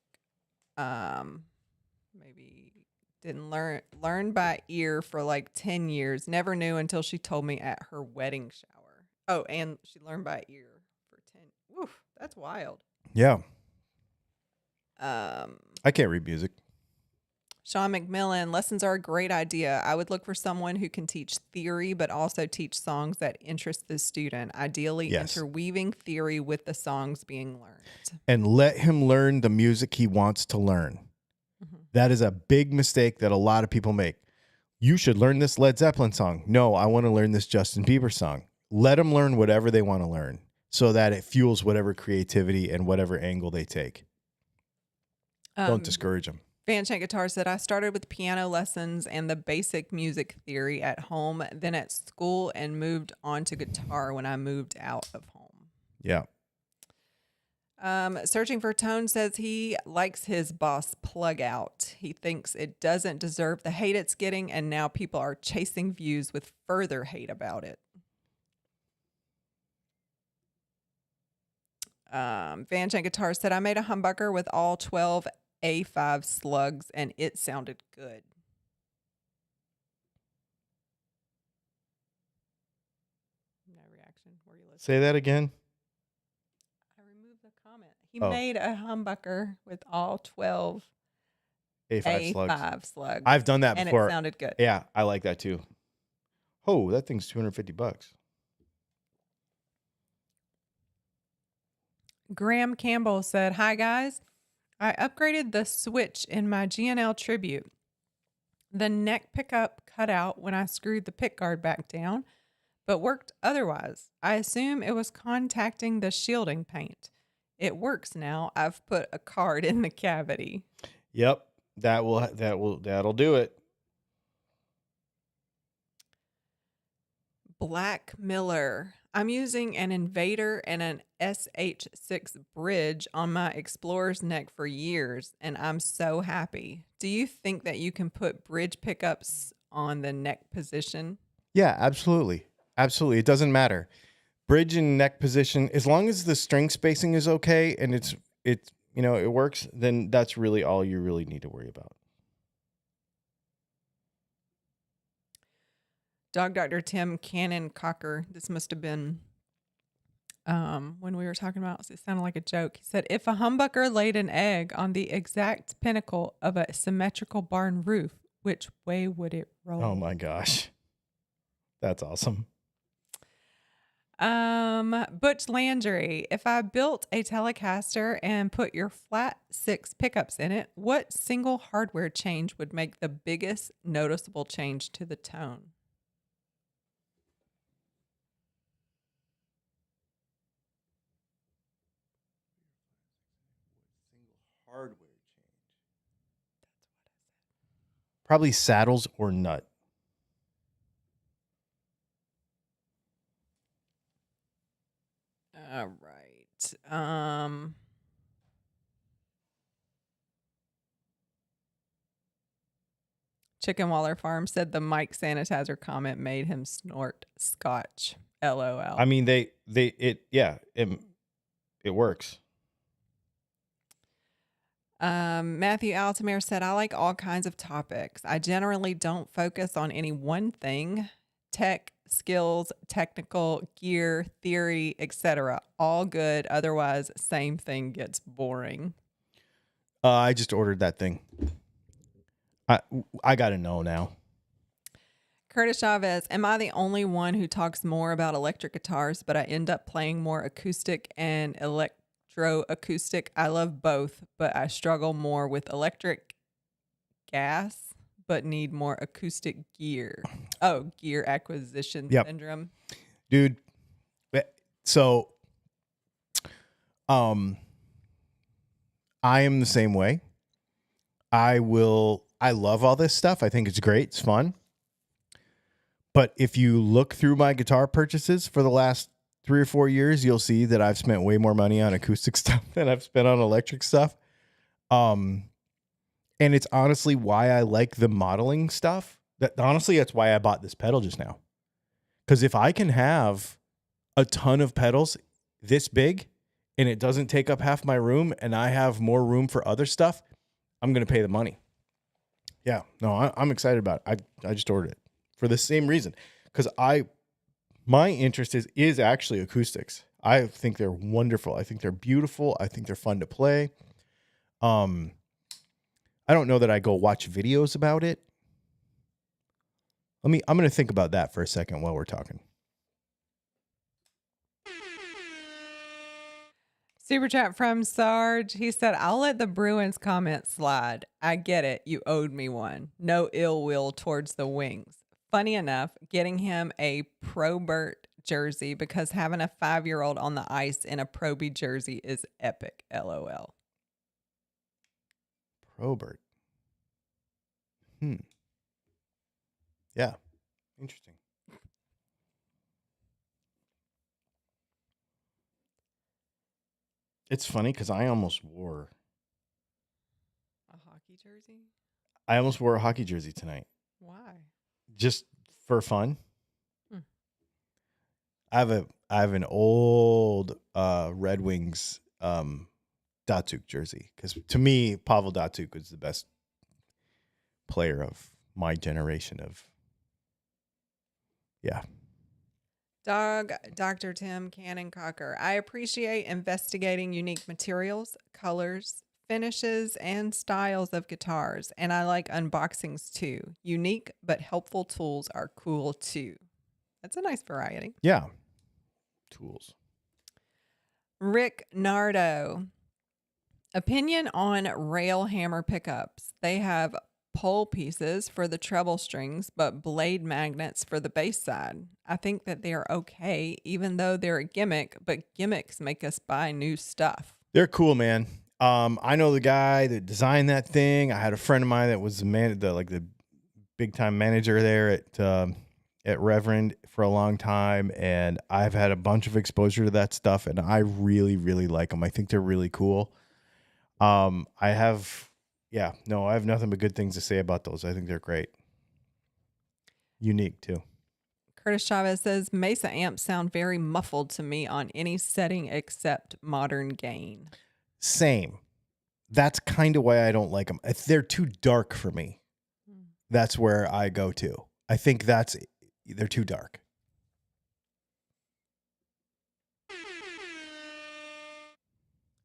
Speaker 4: Maybe didn't learn by ear for like 10 years. Never knew until she told me at her wedding shower. Oh, and she learned by ear for 10. Woof, that's wild.
Speaker 3: Yeah. I can't read music.
Speaker 4: Sean McMillan, lessons are a great idea. I would look for someone who can teach theory, but also teach songs that interest the student, ideally interweaving theory with the songs being learned.
Speaker 3: And let him learn the music he wants to learn. Mm-hmm. That is a big mistake that a lot of people make. You should learn this Led Zeppelin song. No, I want to learn this Justin Bieber song. Let them learn whatever they want to learn so that it fuels whatever creativity and whatever angle they take. Don't discourage them.
Speaker 4: Van Shank Guitar said, I started with piano lessons and the basic music theory at home, then at school, and moved on to guitar when I moved out of home.
Speaker 3: Yeah.
Speaker 4: Searching for Tone says he likes his Boss plug out. He thinks it doesn't deserve the hate it's getting, and now people are chasing views with further hate about it. Van Shank Guitar said, I made a humbucker with all 12 A5 slugs, and it sounded good. No reaction. Were you listening?
Speaker 3: Say that again.
Speaker 4: I removed the comment. He made a humbucker with all 12 A5 slugs.
Speaker 3: I've done that before.
Speaker 4: And it sounded good.
Speaker 3: Yeah, I like that too. Oh, that thing's $250.
Speaker 4: Graham Campbell said, hi, guys. I upgraded the switch in my GNL Tribute. The neck pickup cut out when I screwed the pickguard back down, but worked otherwise. I assume it was contacting the shielding paint. It works now. I've put a card in the cavity.
Speaker 3: Yep, that'll do it.
Speaker 4: Black Miller. I'm using an Invader and an SH6 bridge on my Explorer's neck for years, and I'm so happy. Do you think that you can put bridge pickups on the neck position?
Speaker 3: Yeah, absolutely. Absolutely. It doesn't matter. Bridge and neck position, as long as the string spacing is okay and it works, then that's really all you really need to worry about.
Speaker 4: Dog Dr. Tim Cannon Cocker, this must have been when we were talking about, it sounded like a joke. He said, if a humbucker laid an egg on the exact pinnacle of a symmetrical barn roof, which way would it roll?
Speaker 3: Oh my gosh. That's awesome.
Speaker 4: Butch Landry, if I built a Telecaster and put your flat 6 pickups in it, what single hardware change would make the biggest noticeable change to the tone?
Speaker 3: Hardware change. Probably saddles or nut.
Speaker 4: All right. Chicken Waller Farm said the Mike sanitizer comment made him snort scotch. LOL.
Speaker 3: I mean, it works.
Speaker 4: Matthew Altamir said, I like all kinds of topics. I generally don't focus on any one thing. Tech, skills, technical, gear, theory, etc. All good. Otherwise, same thing gets boring.
Speaker 3: I just ordered that thing. I got to know now.
Speaker 4: Curtis Chavez, am I the only one who talks more about electric guitars, but I end up playing more acoustic and electroacoustic? I love both, but I struggle more with electric gas, but need more acoustic gear. Oh, gear acquisition
Speaker 3: Yep.
Speaker 4: syndrome.
Speaker 3: Dude. So, I am the same way. I love all this stuff. I think it's great. It's fun. But if you look through my guitar purchases for the last 3 or 4 years, you'll see that I've spent way more money on acoustic stuff than I've spent on electric stuff. And it's honestly why I like the modeling stuff. That's why I bought this pedal just now. Because if I can have a ton of pedals this big and it doesn't take up half my room and I have more room for other stuff, I'm going to pay the money. Yeah, no, I'm excited about it. I just ordered it for the same reason. Because my interest is actually acoustics. I think they're wonderful. I think they're beautiful. I think they're fun to play. I don't know that I go watch videos about it. I'm going to think about that for a second while we're talking.
Speaker 4: Super chat from Sarge. He said, I'll let the Bruins comment slide. I get it. You owed me one. No ill will towards the Wings. Funny enough, getting him a Probert jersey because having a 5-year-old on the ice in a Proby jersey is epic. LOL.
Speaker 3: Probert. Yeah. Interesting. It's funny because I almost wore
Speaker 4: A hockey jersey?
Speaker 3: a hockey jersey tonight.
Speaker 4: Why?
Speaker 3: Just for fun.
Speaker 4: Hmm.
Speaker 3: I have an old Red Wings Datsuk jersey because to me Pavel Datsuk was the best player of my generation of. Yeah.
Speaker 4: Dr. Tim Cannon Cocker. I appreciate investigating unique materials, colors, finishes, and styles of guitars, and I like unboxings too. Unique but helpful tools are cool too. That's a nice variety.
Speaker 3: Yeah. Tools.
Speaker 4: Rick Nardo. Opinion on rail hammer pickups. They have pole pieces for the treble strings, but blade magnets for the bass side. I think that they're okay, even though they're a gimmick, but gimmicks make us buy new stuff.
Speaker 3: They're cool, man. I know the guy that designed that thing. I had a friend of mine that was the big time manager there at Reverend for a long time, and I've had a bunch of exposure to that stuff, and I really, really like them. I think they're really cool. I have nothing but good things to say about those. I think they're great. Unique too.
Speaker 4: Curtis Chavez says Mesa amps sound very muffled to me on any setting except modern gain.
Speaker 3: Same. That's kind of why I don't like them. If they're too dark for me, that's where I go to. I think they're too dark.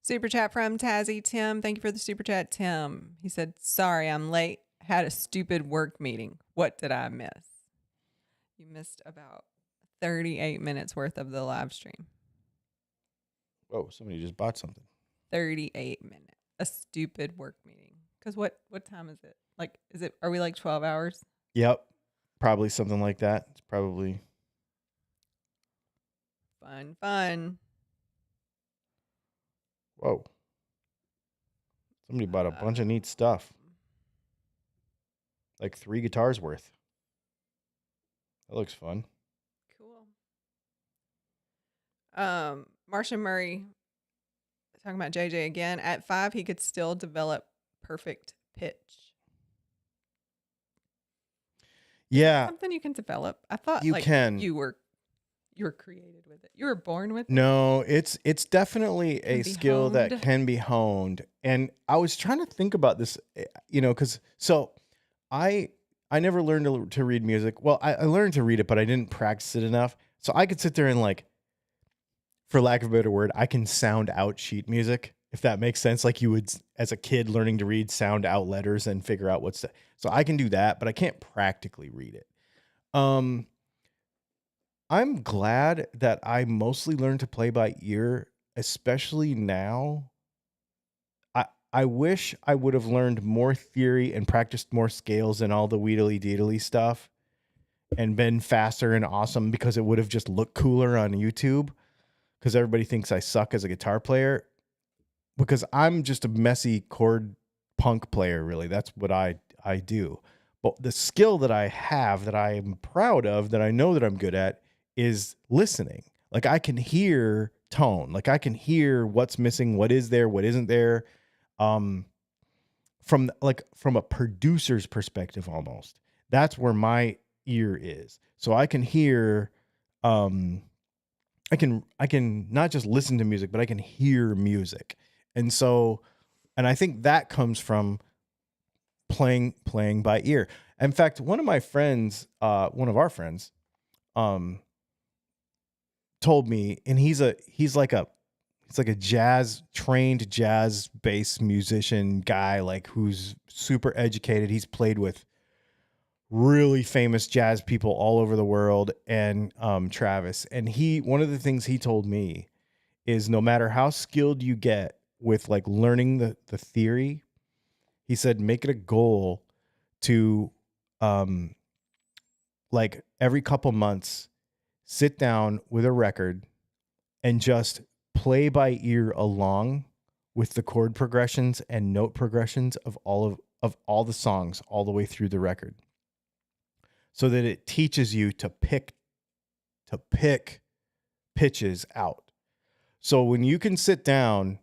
Speaker 4: Super chat from Tazzy Tim. Thank you for the super chat, Tim. He said, sorry, I'm late. Had a stupid work meeting. What did I miss? You missed about 38 minutes worth of the live stream.
Speaker 3: Whoa, somebody just bought something.
Speaker 4: 38 minutes. A stupid work meeting. Because what time is it? Are we like 12 hours?
Speaker 3: Yep. Probably something like that. It's probably
Speaker 4: Fun.
Speaker 3: Whoa. Somebody bought a bunch of neat stuff. Like 3 guitars worth. That looks fun.
Speaker 4: Cool. Marcia Murray, talking about JJ again. At 5, he could still develop perfect pitch.
Speaker 3: Yeah.
Speaker 4: Something you can develop. I thought
Speaker 3: You can.
Speaker 4: You were created with it. You were born with it.
Speaker 3: No, it's definitely a skill that
Speaker 4: honed.
Speaker 3: can be honed. And I was trying to think about this, because I never learned to read music. Well, I learned to read it, but I didn't practice it enough. So I could sit there and for lack of a better word, I can sound out sheet music, if that makes sense. Like you would, as a kid learning to read, sound out letters and figure out so I can do that, but I can't practically read it. Um, I'm glad that I mostly learned to play by ear, especially now. I wish I would have learned more theory and practiced more scales and all the wheedly deedly stuff and been faster and awesome, because it would have just looked cooler on YouTube, because everybody thinks I suck as a guitar player, because I'm just a messy chord punk player, really. That's what I do. But the skill that I have, that I am proud of, that I know that I'm good at, is listening. Like, I can hear tone. Like, I can hear what's missing, what is there, what isn't there. From a producer's perspective, almost. That's where my ear is. So I can hear, I can not just listen to music, but I can hear music. And so, and I think that comes from playing by ear. In fact, one of our friends, told me, and he's like a trained jazz bass musician guy, like, who's super educated. He's played with really famous jazz people all over the world, and Travis. And one of the things he told me is, no matter how skilled you get with, like, learning the theory, he said, make it a goal to, like, every couple months, sit down with a record and just play by ear along with the chord progressions and note progressions of all the songs all the way through the record, so that it teaches you to pick pitches out. So when you can sit down,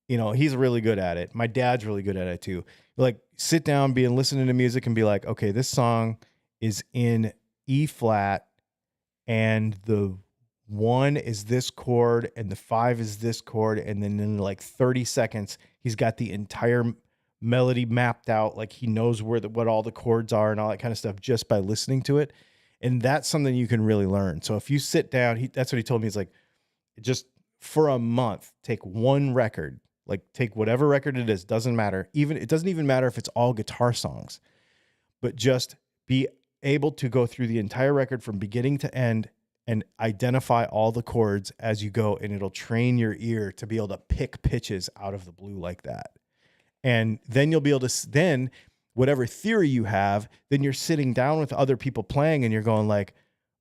Speaker 3: he's really good at it. My dad's really good at it too. Like, sit down, listening to music and be like, okay, this song is in E flat, and the 1 is this chord and the 5 is this chord. And then in like 30 seconds, he's got the entire melody mapped out. Like, he knows what all the chords are and all that kind of stuff, just by listening to it. And that's something you can really learn. So if you sit down, that's what he told me. He's like, just for a month, take one record, like, take whatever record it is, doesn't matter. It doesn't even matter if it's all guitar songs, but just be able to go through the entire record from beginning to end and identify all the chords as you go, and it'll train your ear to be able to pick pitches out of the blue like that. And then you'll be able to, then whatever theory you have, then you're sitting down with other people playing and you're going like,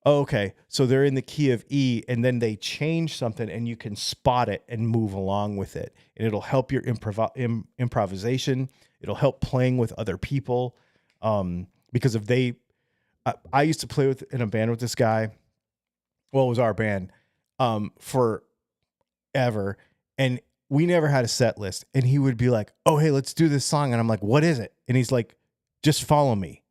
Speaker 3: oh, okay, so they're in the key of E, and then they change something, and you can spot it and move along with it. And it'll help your improvisation. It'll help playing with other people. Because if I used to play in a band with this guy. Well, it was our band, forever. And we never had a set list. And he would be like, oh, hey, let's do this song. And I'm like, what is it? And he's like, just follow me.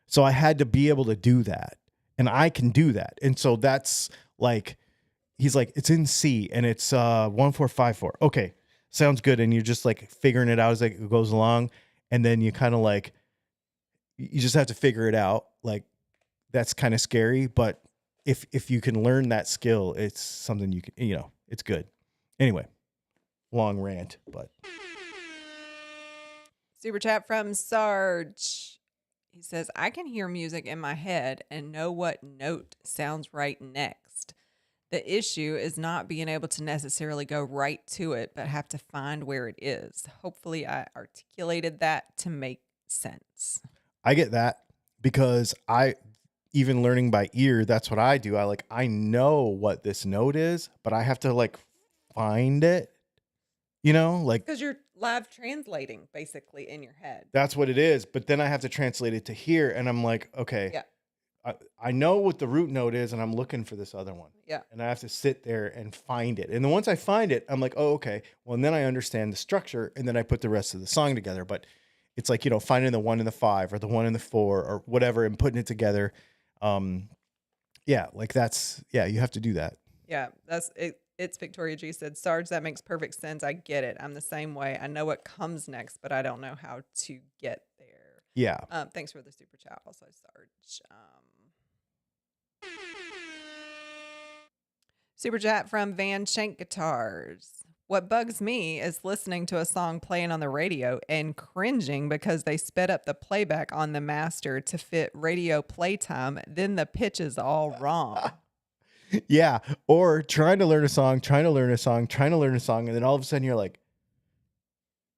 Speaker 3: So I had to be able to do that. And I can do that. And so that's like, he's like, it's in C and it's 1-4-5-4. Okay, sounds good. And you're just like figuring it out as it goes along. And then you kind of like, you just have to figure it out. Like, that's kind of scary, but if you can learn that skill, it's something you can, it's good. Anyway, long rant, but.
Speaker 4: Super chat from Sarge. He says, I can hear music in my head and know what note sounds right next. The issue is not being able to necessarily go right to it, but have to find where it is. Hopefully I articulated that to make sense.
Speaker 3: I get that, because even learning by ear, that's what I do. I know what this note is, but I have to like find it, like,
Speaker 4: because you're live translating basically in your head.
Speaker 3: That's what it is. But then I have to translate it to here, and I'm like, okay,
Speaker 4: yeah,
Speaker 3: I know what the root note is, and I'm looking for this other one.
Speaker 4: Yeah.
Speaker 3: And I have to sit there and find it. And then once I find it, I'm like, oh, okay. Well, and then I understand the structure, and then I put the rest of the song together. But it's like, finding the 1 and the 5 or the 1 and the 4 or whatever and putting it together. Yeah, like you have to do that.
Speaker 4: Yeah, that's it. It's Victoria G said, Sarge, that makes perfect sense. I get it. I'm the same way. I know what comes next, but I don't know how to get there.
Speaker 3: Yeah.
Speaker 4: Thanks for the super chat also, Sarge. Super chat from Van Shank Guitars. What bugs me is listening to a song playing on the radio and cringing because they sped up the playback on the master to fit radio playtime. Then the pitch is all wrong.
Speaker 3: Yeah. Or trying to learn a song, and then all of a sudden you're like,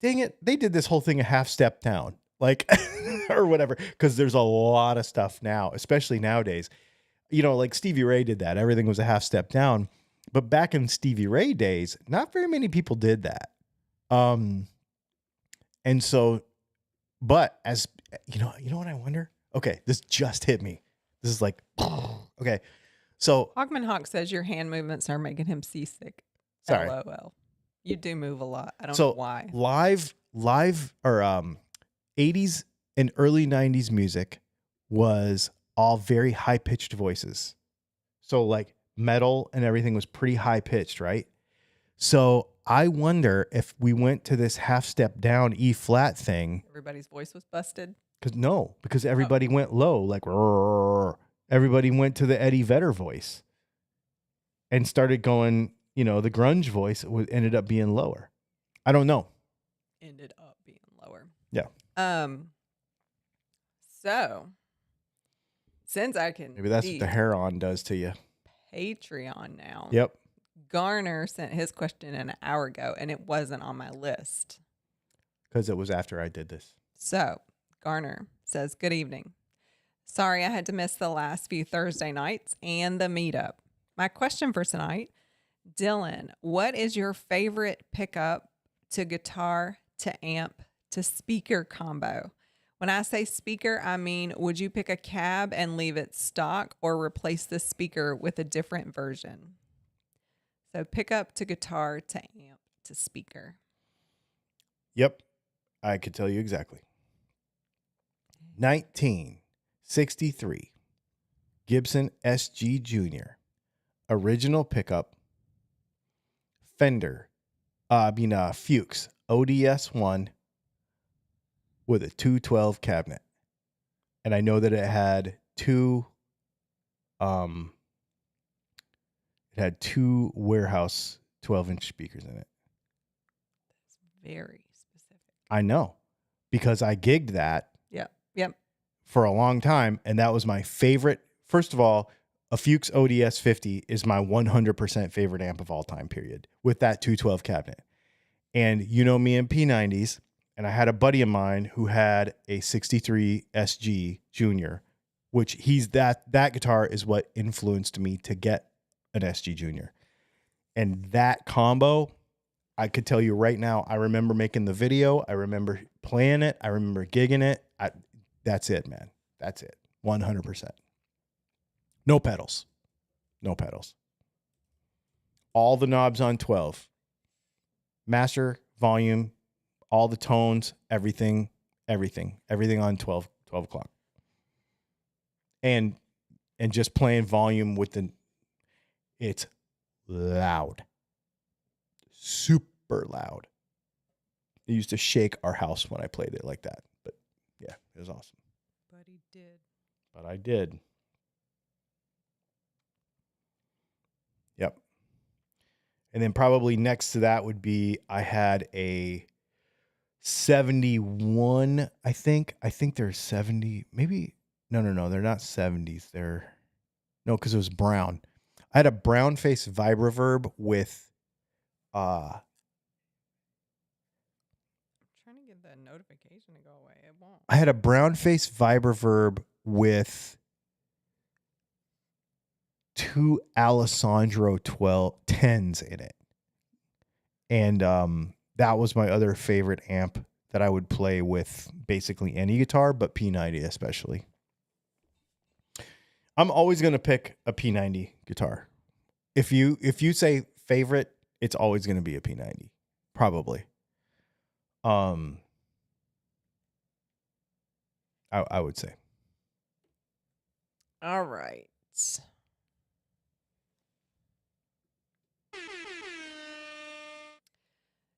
Speaker 3: dang it, they did this whole thing a half step down. Like, or whatever. Because there's a lot of stuff now, especially nowadays. You know, like Stevie Ray did that. Everything was a half step down. But back in Stevie Ray days, not very many people did that. And so, but as you know what I wonder? Okay, this just hit me. This is like, okay. So
Speaker 4: Hawkman Hawk says your hand movements are making him seasick.
Speaker 3: Sorry.
Speaker 4: LOL. You do move a lot. I don't
Speaker 3: so
Speaker 4: know why.
Speaker 3: live or 80s and early 90s music was all very high pitched voices. So like metal and everything was pretty high pitched, right? So I wonder if we went to this half step down E flat thing.
Speaker 4: Everybody's voice was busted.
Speaker 3: Because everybody went low, like "Rrrr." Everybody went to the Eddie Vedder voice and started going, you know, the grunge voice ended up being lower. I don't know.
Speaker 4: Ended up being lower.
Speaker 3: Yeah.
Speaker 4: So since I can
Speaker 3: Maybe that's
Speaker 4: be
Speaker 3: what the hair on does to you.
Speaker 4: Patreon now.
Speaker 3: Yep.
Speaker 4: Garner sent his question an hour ago and it wasn't on my list.
Speaker 3: Because it was after I did this.
Speaker 4: So Garner says, good evening. Sorry I had to miss the last few Thursday nights and the meetup. My question for tonight, Dylan, what is your favorite pickup to guitar to amp to speaker combo? When I say speaker, I mean, would you pick a cab and leave it stock or replace the speaker with a different version? So pickup to guitar to amp to speaker.
Speaker 3: Yep. I could tell you exactly. 1963 Gibson SG Jr. Original pickup. Fender. Fuchs ODS1 with a 212 cabinet. And I know that it had two warehouse 12-inch speakers in it.
Speaker 4: That's very specific.
Speaker 3: I know, because I gigged that
Speaker 4: Yep.
Speaker 3: for a long time, and that was my favorite. First of all, a Fuchs ODS 50 is my 100% favorite amp of all time, period, with that 212 cabinet. And you know me in P90s, and I had a buddy of mine who had a 63 SG Junior, which that guitar is what influenced me to get an SG Junior. And that combo, I could tell you right now, I remember making the video. I remember playing it. I remember gigging it. That's it, man. That's it. 100%. No pedals. All the knobs on 12. Master, volume, all the tones, everything on 12 o'clock. And just playing volume it's loud. Super loud. It used to shake our house when I played it like that. But yeah, it was awesome.
Speaker 4: But
Speaker 3: I did. Yep. And then probably next to that would be I had a 71, I think. I think they're 70, maybe. No, they're not 70s. Because it was brown. I had a brown face Vibroverb with
Speaker 4: trying to get that notification to go away. It won't.
Speaker 3: I had a brown face Vibroverb with two Alessandro 10s in it. And that was my other favorite amp that I would play with basically any guitar, but P90 especially. I'm always going to pick a P90 guitar. If you say favorite, it's always going to be a P90, probably. I would say.
Speaker 4: All right.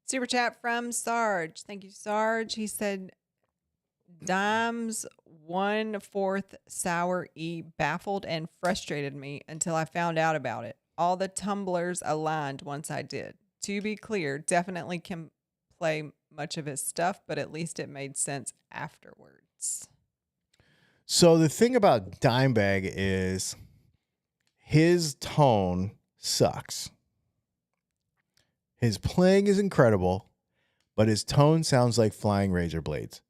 Speaker 4: Super chat from Sarge. Thank you, Sarge. He said, Dime's 1/4 sour E baffled and frustrated me until I found out about it. All the tumblers aligned once I did. To be clear, definitely can play much of his stuff, but at least it made sense afterwards.
Speaker 3: So the thing about Dimebag is his tone sucks. His playing is incredible, but his tone sounds like flying razor blades.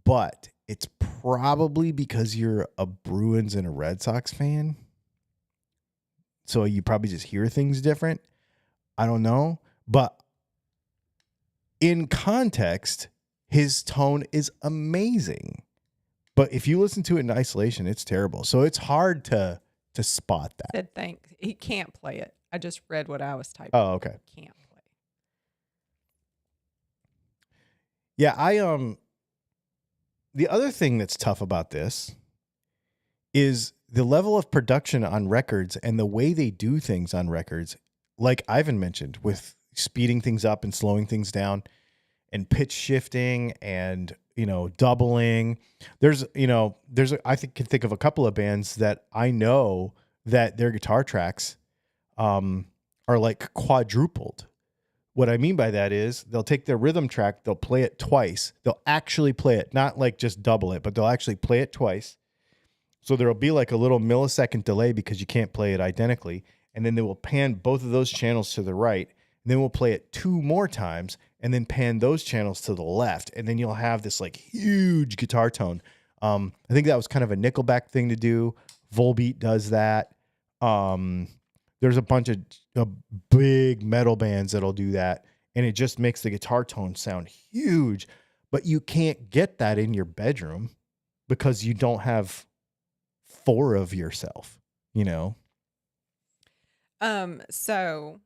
Speaker 3: But it's probably because you're a Bruins and a Red Sox fan. So you probably just hear things different. I don't know. But in context, his tone is amazing. But if you listen to it in isolation, it's terrible. So it's hard to spot that.
Speaker 4: Said thanks. He can't play it. I just read what I was typing.
Speaker 3: Oh, okay.
Speaker 4: Can't play.
Speaker 3: Yeah, the other thing that's tough about this is the level of production on records and the way they do things on records, like Ivan mentioned, with speeding things up and slowing things down and pitch shifting and, doubling. I can think of a couple of bands that I know that their guitar tracks are like quadrupled. What I mean by that is they'll take their rhythm track, they'll play it twice. They'll actually play it, not like just double it, but they'll actually play it twice. So there'll be like a little millisecond delay because you can't play it identically. And then they will pan both of those channels to the right. And then we'll play it 2 more times and then pan those channels to the left. And then you'll have this like huge guitar tone. I think that was kind of a Nickelback thing to do. Volbeat does that. There's a bunch of big metal bands that'll do that. And it just makes the guitar tone sound huge. But you can't get that in your bedroom because you don't have 4 of yourself,
Speaker 4: So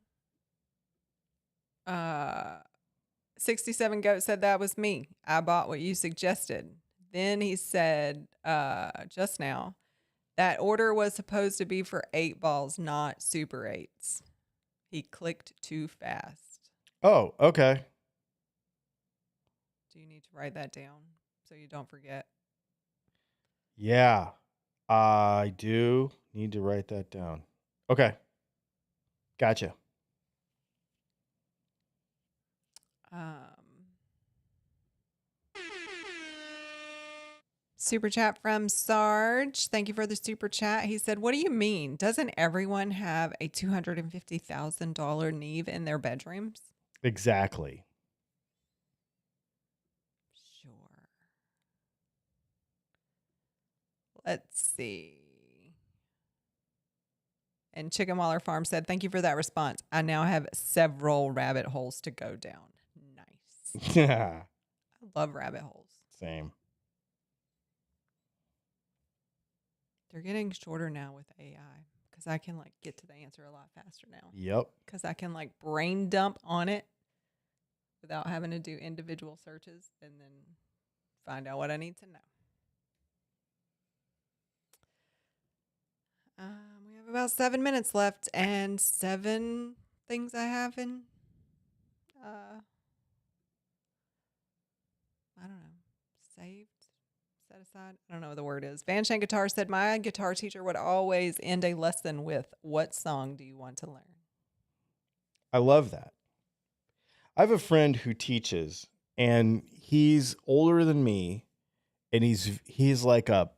Speaker 4: 67 Goat said that was me. I bought what you suggested. Then he said just now that order was supposed to be for 8 balls, not Super 8s. He clicked too fast.
Speaker 3: Oh, okay.
Speaker 4: Do you need to write that down so you don't forget?
Speaker 3: Yeah, I do need to write that down. Okay. Gotcha.
Speaker 4: Super chat from Sarge. Thank you for the super chat. He said, "What do you mean? Doesn't everyone have a $250,000 Neve in their bedrooms?"
Speaker 3: Exactly.
Speaker 4: Sure. Let's see. And Chicken Waller Farm said, "Thank you for that response. I now have several rabbit holes to go down." Nice.
Speaker 3: Yeah.
Speaker 4: I love rabbit holes.
Speaker 3: Same.
Speaker 4: They're getting shorter now with AI because I can get to the answer a lot faster now.
Speaker 3: Yep.
Speaker 4: Because I can brain dump on it without having to do individual searches and then find out what I need to know. We have about 7 minutes left and 7 things I have in, I don't know, saved, set aside. I don't know what the word is. Van Shank Guitar said, "My guitar teacher would always end a lesson with, 'What song do you want to learn?'"
Speaker 3: I love that. I have a friend who teaches, and he's older than me, and he's like a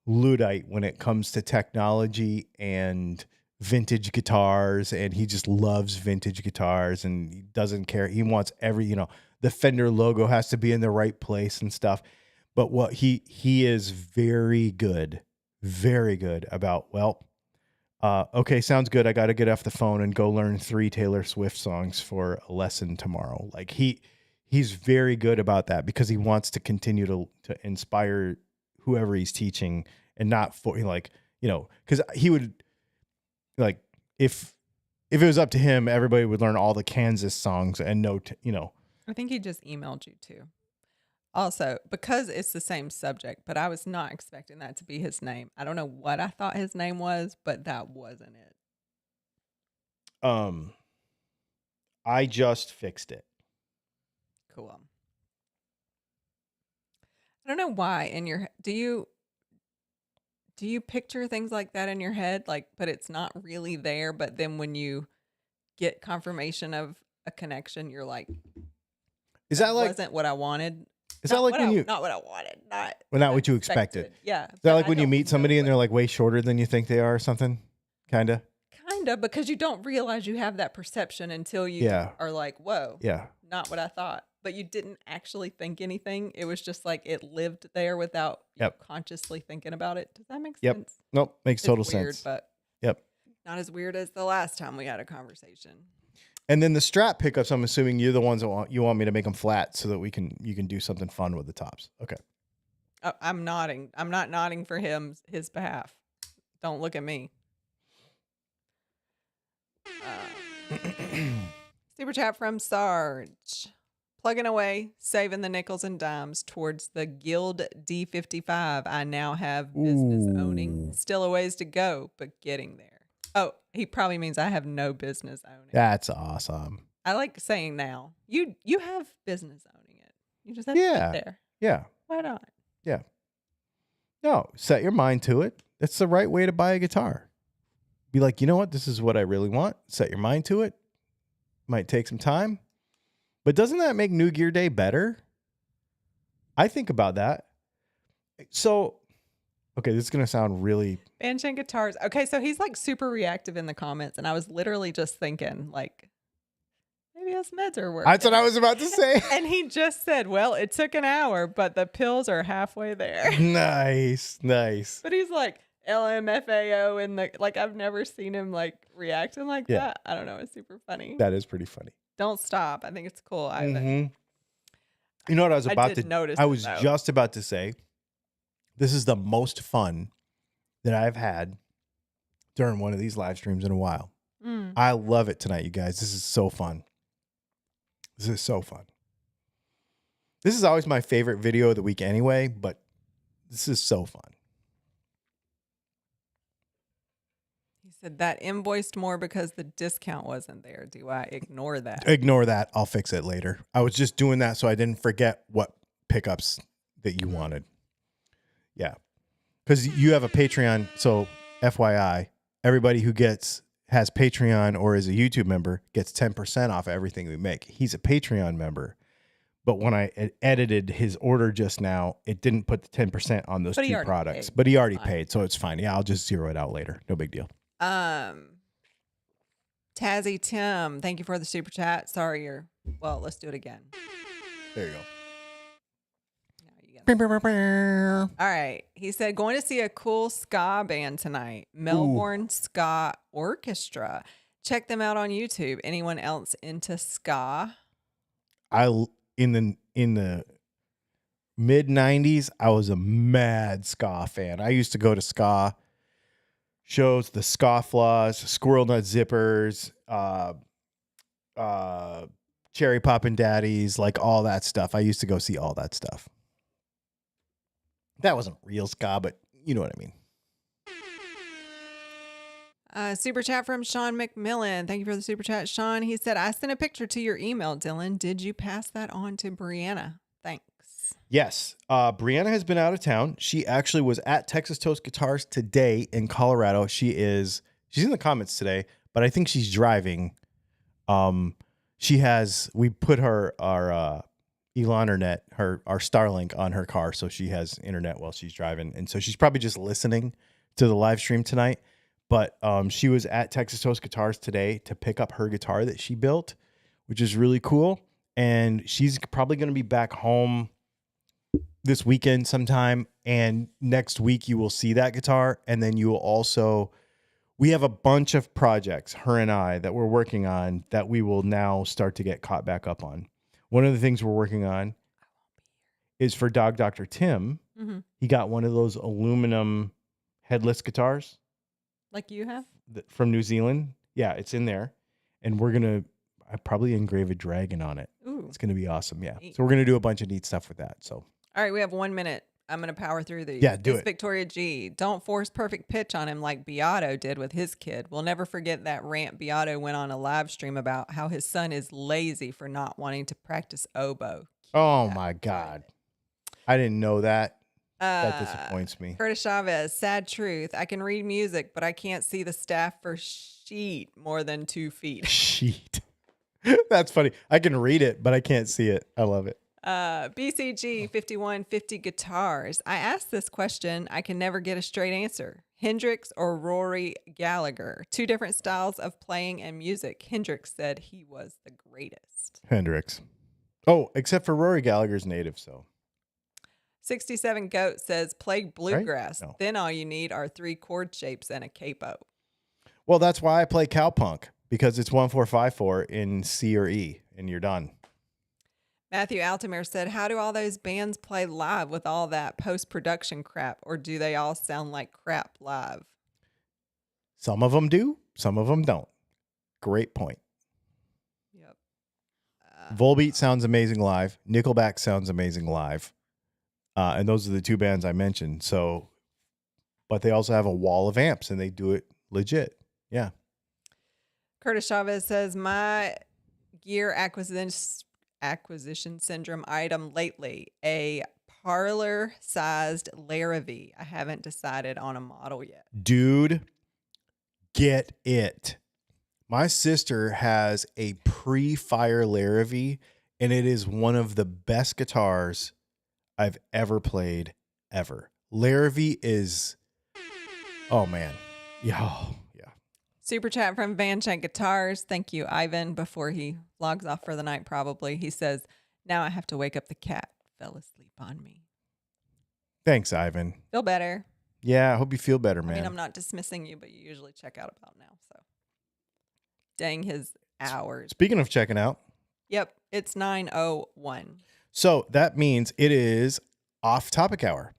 Speaker 3: Luddite when it comes to technology and vintage guitars, and he just loves vintage guitars, and he doesn't care. He wants the Fender logo has to be in the right place and stuff. But what he is very good about, okay, sounds good. I got to get off the phone and go learn 3 Taylor Swift songs for a lesson tomorrow. Like he's very good about that because he wants to continue to inspire whoever he's teaching, and not for because he would if it was up to him, everybody would learn all the Kansas songs and
Speaker 4: I think he just emailed you too. Also, because it's the same subject, but I was not expecting that to be his name. I don't know what I thought his name was, but that wasn't it.
Speaker 3: I just fixed it.
Speaker 4: Cool. I don't know why in your do you picture things like that in your head, but it's not really there, but then when you get confirmation of a connection, you're like,
Speaker 3: Is that like
Speaker 4: wasn't what I wanted.
Speaker 3: is that
Speaker 4: Not
Speaker 3: like
Speaker 4: what
Speaker 3: when you
Speaker 4: not what I wanted, not
Speaker 3: well, not what you expected?
Speaker 4: Yeah.
Speaker 3: Is that like when you meet somebody and they're like way shorter than you think they are or something? Kinda?
Speaker 4: Kinda, because you don't realize you have that perception until you
Speaker 3: Yeah.
Speaker 4: are like, whoa,
Speaker 3: Yeah.
Speaker 4: not what I thought. But you didn't actually think anything. It was just like it lived there without you
Speaker 3: Yep.
Speaker 4: consciously thinking about it. Does that make
Speaker 3: Yep.
Speaker 4: sense?
Speaker 3: Nope. Makes
Speaker 4: It's
Speaker 3: total
Speaker 4: weird,
Speaker 3: sense.
Speaker 4: but
Speaker 3: Yep.
Speaker 4: not as weird as the last time we had a conversation.
Speaker 3: And then the strap pickups, I'm assuming you're the ones that you want me to make them flat so that you can do something fun with the tops. Okay.
Speaker 4: Oh, I'm nodding. I'm not nodding for his behalf. Don't look at me. Super chat from Sarge. Plugging away, saving the nickels and dimes towards the Guild D55 I now have business owning.
Speaker 3: Ooh.
Speaker 4: Still a ways to go, but getting there. Oh, he probably means I have no business owning.
Speaker 3: That's awesome.
Speaker 4: I like saying now. You have business owning it. You just have to
Speaker 3: Yeah.
Speaker 4: get there.
Speaker 3: Yeah.
Speaker 4: Why not?
Speaker 3: Yeah. No, set your mind to it. That's the right way to buy a guitar. Be like, you know what? This is what I really want. Set your mind to it. Might take some time. But doesn't that make New Gear Day better? I think about that. So, okay, this is going to sound really...
Speaker 4: Banshee guitars. Okay, so he's like super reactive in the comments, and I was literally just thinking, like, maybe his meds are working.
Speaker 3: That's what I was about to say.
Speaker 4: And he just said, well, it took an hour, but the pills are halfway there.
Speaker 3: Nice, nice.
Speaker 4: But he's like, LMFAO, and the like, I've never seen him like reacting like
Speaker 3: Yeah.
Speaker 4: that. I don't know. It's super funny.
Speaker 3: That is pretty funny.
Speaker 4: Don't stop. I think it's cool.
Speaker 3: Mhm. You know what I was about
Speaker 4: did
Speaker 3: to
Speaker 4: notice
Speaker 3: I
Speaker 4: it,
Speaker 3: was
Speaker 4: though.
Speaker 3: just about to say, this is the most fun that I've had during one of these live streams in a while.
Speaker 4: Mm.
Speaker 3: I love it tonight, you guys. This is so fun. This is so fun. This is always my favorite video of the week anyway, but this is so fun.
Speaker 4: He said that invoiced more because the discount wasn't there. Do I ignore that?
Speaker 3: Ignore that. I'll fix it later. I was just doing that so I didn't forget what pickups that you wanted. Yeah. Because you have a Patreon. So FYI, everybody who has Patreon or is a YouTube member gets 10% off everything we make. He's a Patreon member. But when I edited his order just now, it didn't put the 10% on those two products. But he already paid, so it's fine. Yeah, I'll just zero it out later. No big deal.
Speaker 4: Tazzy Tim, thank you for the super chat. Sorry, well, let's do it again.
Speaker 3: There you go.
Speaker 4: All right. He said, going to see a cool ska band tonight, Melbourne Ska Orchestra. Check them out on YouTube. Anyone else into ska?
Speaker 3: In the mid 90s, I was a mad ska fan. I used to go to ska shows, the Scofflaws, Squirrel Nut Zippers, Cherry Poppin' Daddies, like all that stuff. I used to go see all that stuff. That wasn't real ska, but you know what I mean.
Speaker 4: Super chat from Sean McMillan. Thank you for the super chat, Sean. He said, I sent a picture to your email, Dylan. Did you pass that on to Brianna? Thanks.
Speaker 3: Yes. Brianna has been out of town. She actually was at Texas Toast Guitars today in Colorado. She's in the comments today, but I think she's driving. We put our Elonernet, our Starlink on her car, so she has internet while she's driving. And so she's probably just listening to the live stream tonight. But she was at Texas Toast Guitars today to pick up her guitar that she built, which is really cool. And she's probably going to be back home this weekend sometime. And next week you will see that guitar. And then you will also, we have a bunch of projects, her and I, that we're working on that we will now start to get caught back up on. One of the things we're working on is for Dog Dr. Tim. Mm-hmm. He got one of those aluminum headless guitars.
Speaker 4: Like you have?
Speaker 3: From New Zealand. Yeah, it's in there. And I probably engrave a dragon on it. Ooh. It's going to be awesome. Yeah. Neat. So we're going to do a bunch of neat stuff with that. So.
Speaker 4: All right. We have 1 minute. I'm going to power through these.
Speaker 3: Yeah, do it.
Speaker 4: Victoria G. Don't force perfect pitch on him like Beato did with his kid. We'll never forget that rant Beato went on a live stream about how his son is lazy for not wanting to practice oboe.
Speaker 3: Oh my God. I didn't know that. That disappoints me.
Speaker 4: Curtis Chavez, sad truth. I can read music, but I can't see the staff for sheet more than 2 feet.
Speaker 3: Sheet. That's funny. I can read it, but I can't see it. I love it.
Speaker 4: BCG 5150 guitars. I asked this question. I can never get a straight answer. Hendrix or Rory Gallagher? 2 different styles of playing and music. Hendrix said he was the greatest.
Speaker 3: Hendrix. Oh, except for Rory Gallagher's native, so.
Speaker 4: 67 Goat says play bluegrass.
Speaker 3: No.
Speaker 4: Then all you need are 3 chord shapes and a capo.
Speaker 3: Well, that's why I play cowpunk, because it's 1-4-5-4 in C or E, and you're done.
Speaker 4: Matthew Altamir said, how do all those bands play live with all that post-production crap, or do they all sound like crap live?
Speaker 3: Some of them do, some of them don't. Great point.
Speaker 4: Yep.
Speaker 3: Volbeat sounds amazing live. Nickelback sounds amazing live. And those are the 2 bands I mentioned. So, but they also have a wall of amps, and they do it legit. Yeah.
Speaker 4: Curtis Chavez says, my gear acquisition syndrome item lately, a parlor-sized Larrivee. I haven't decided on a model yet.
Speaker 3: Dude, get it. My sister has a pre-fire Larrivee, and it is one of the best guitars I've ever played, ever. Larrivee is, oh man. Yeah.
Speaker 4: Super chat from Van Shank Guitars. Thank you, Ivan. Before he logs off for the night, probably. He says, now I have to wake up the cat. Fell asleep on me.
Speaker 3: Thanks, Ivan.
Speaker 4: Feel better.
Speaker 3: Yeah, I hope you feel better, man.
Speaker 4: I mean, I'm not dismissing you, but you usually check out about now. So, dang his hours.
Speaker 3: Speaking of checking out.
Speaker 4: Yep, it's 9:01.
Speaker 3: So that means it is off-topic hour.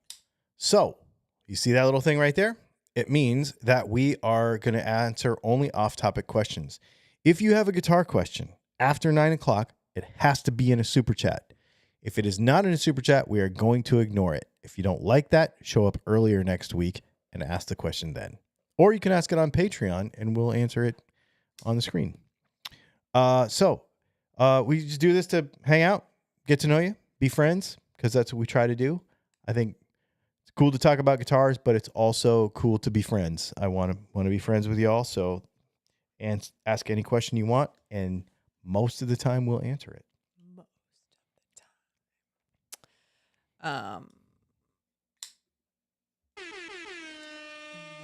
Speaker 3: So you see that little thing right there? It means that we are going to answer only off-topic questions. If you have a guitar question after 9 o'clock, it has to be in a super chat. If it is not in a super chat, we are going to ignore it. If you don't like that, show up earlier next week and ask the question then. Or you can ask it on Patreon and we'll answer it on the screen. So we just do this to hang out, get to know you, be friends, because that's what we try to do. I think it's cool to talk about guitars, but it's also cool to be friends. I want to be friends with y'all, so and ask any question you want, and most of the time we'll answer it.
Speaker 4: Most of the time.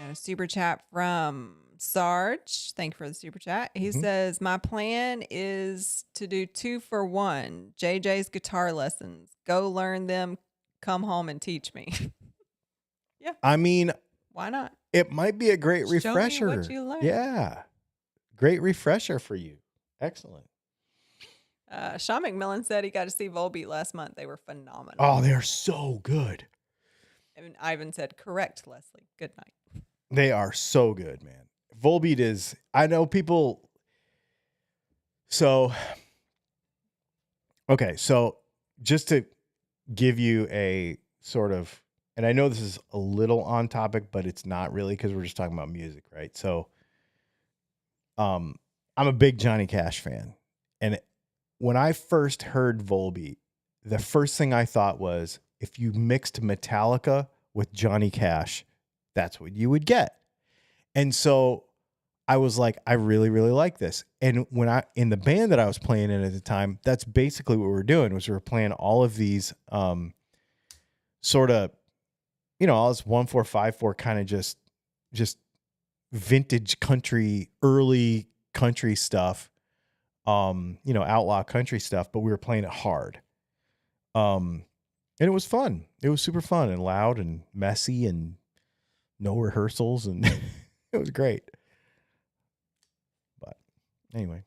Speaker 4: Got a super chat from Sarge. Thank you for the super chat. He says, my plan is to do 2 for 1. JJ's guitar lessons. Go learn them. Come home and teach me. Yeah.
Speaker 3: I mean,
Speaker 4: why not?
Speaker 3: It might be a great refresher.
Speaker 4: Show me what you learned.
Speaker 3: Yeah. Great refresher for you. Excellent.
Speaker 4: Sean McMillan said he got to see Volbeat last month. They were phenomenal.
Speaker 3: Oh, they are so good.
Speaker 4: And Ivan said, correct, Leslie. Good night.
Speaker 3: They are so good, man. Volbeat is, I know people. So, okay. So just to give you a sort of, and I know this is a little on topic, but it's not really because we're just talking about music, right? So, I'm a big Johnny Cash fan. And when I first heard Volbeat, the first thing I thought was, if you mixed Metallica with Johnny Cash, that's what you would get. And so I was like, I really, really like this. And when in the band that I was playing in at the time, that's basically what we were doing, was we were playing all of these sort of, all this 1-4-5-4 kind of just vintage country, early country stuff, outlaw country stuff, but we were playing it hard. And it was fun. It was super fun and loud and messy and no rehearsals, and it was great. But anyway,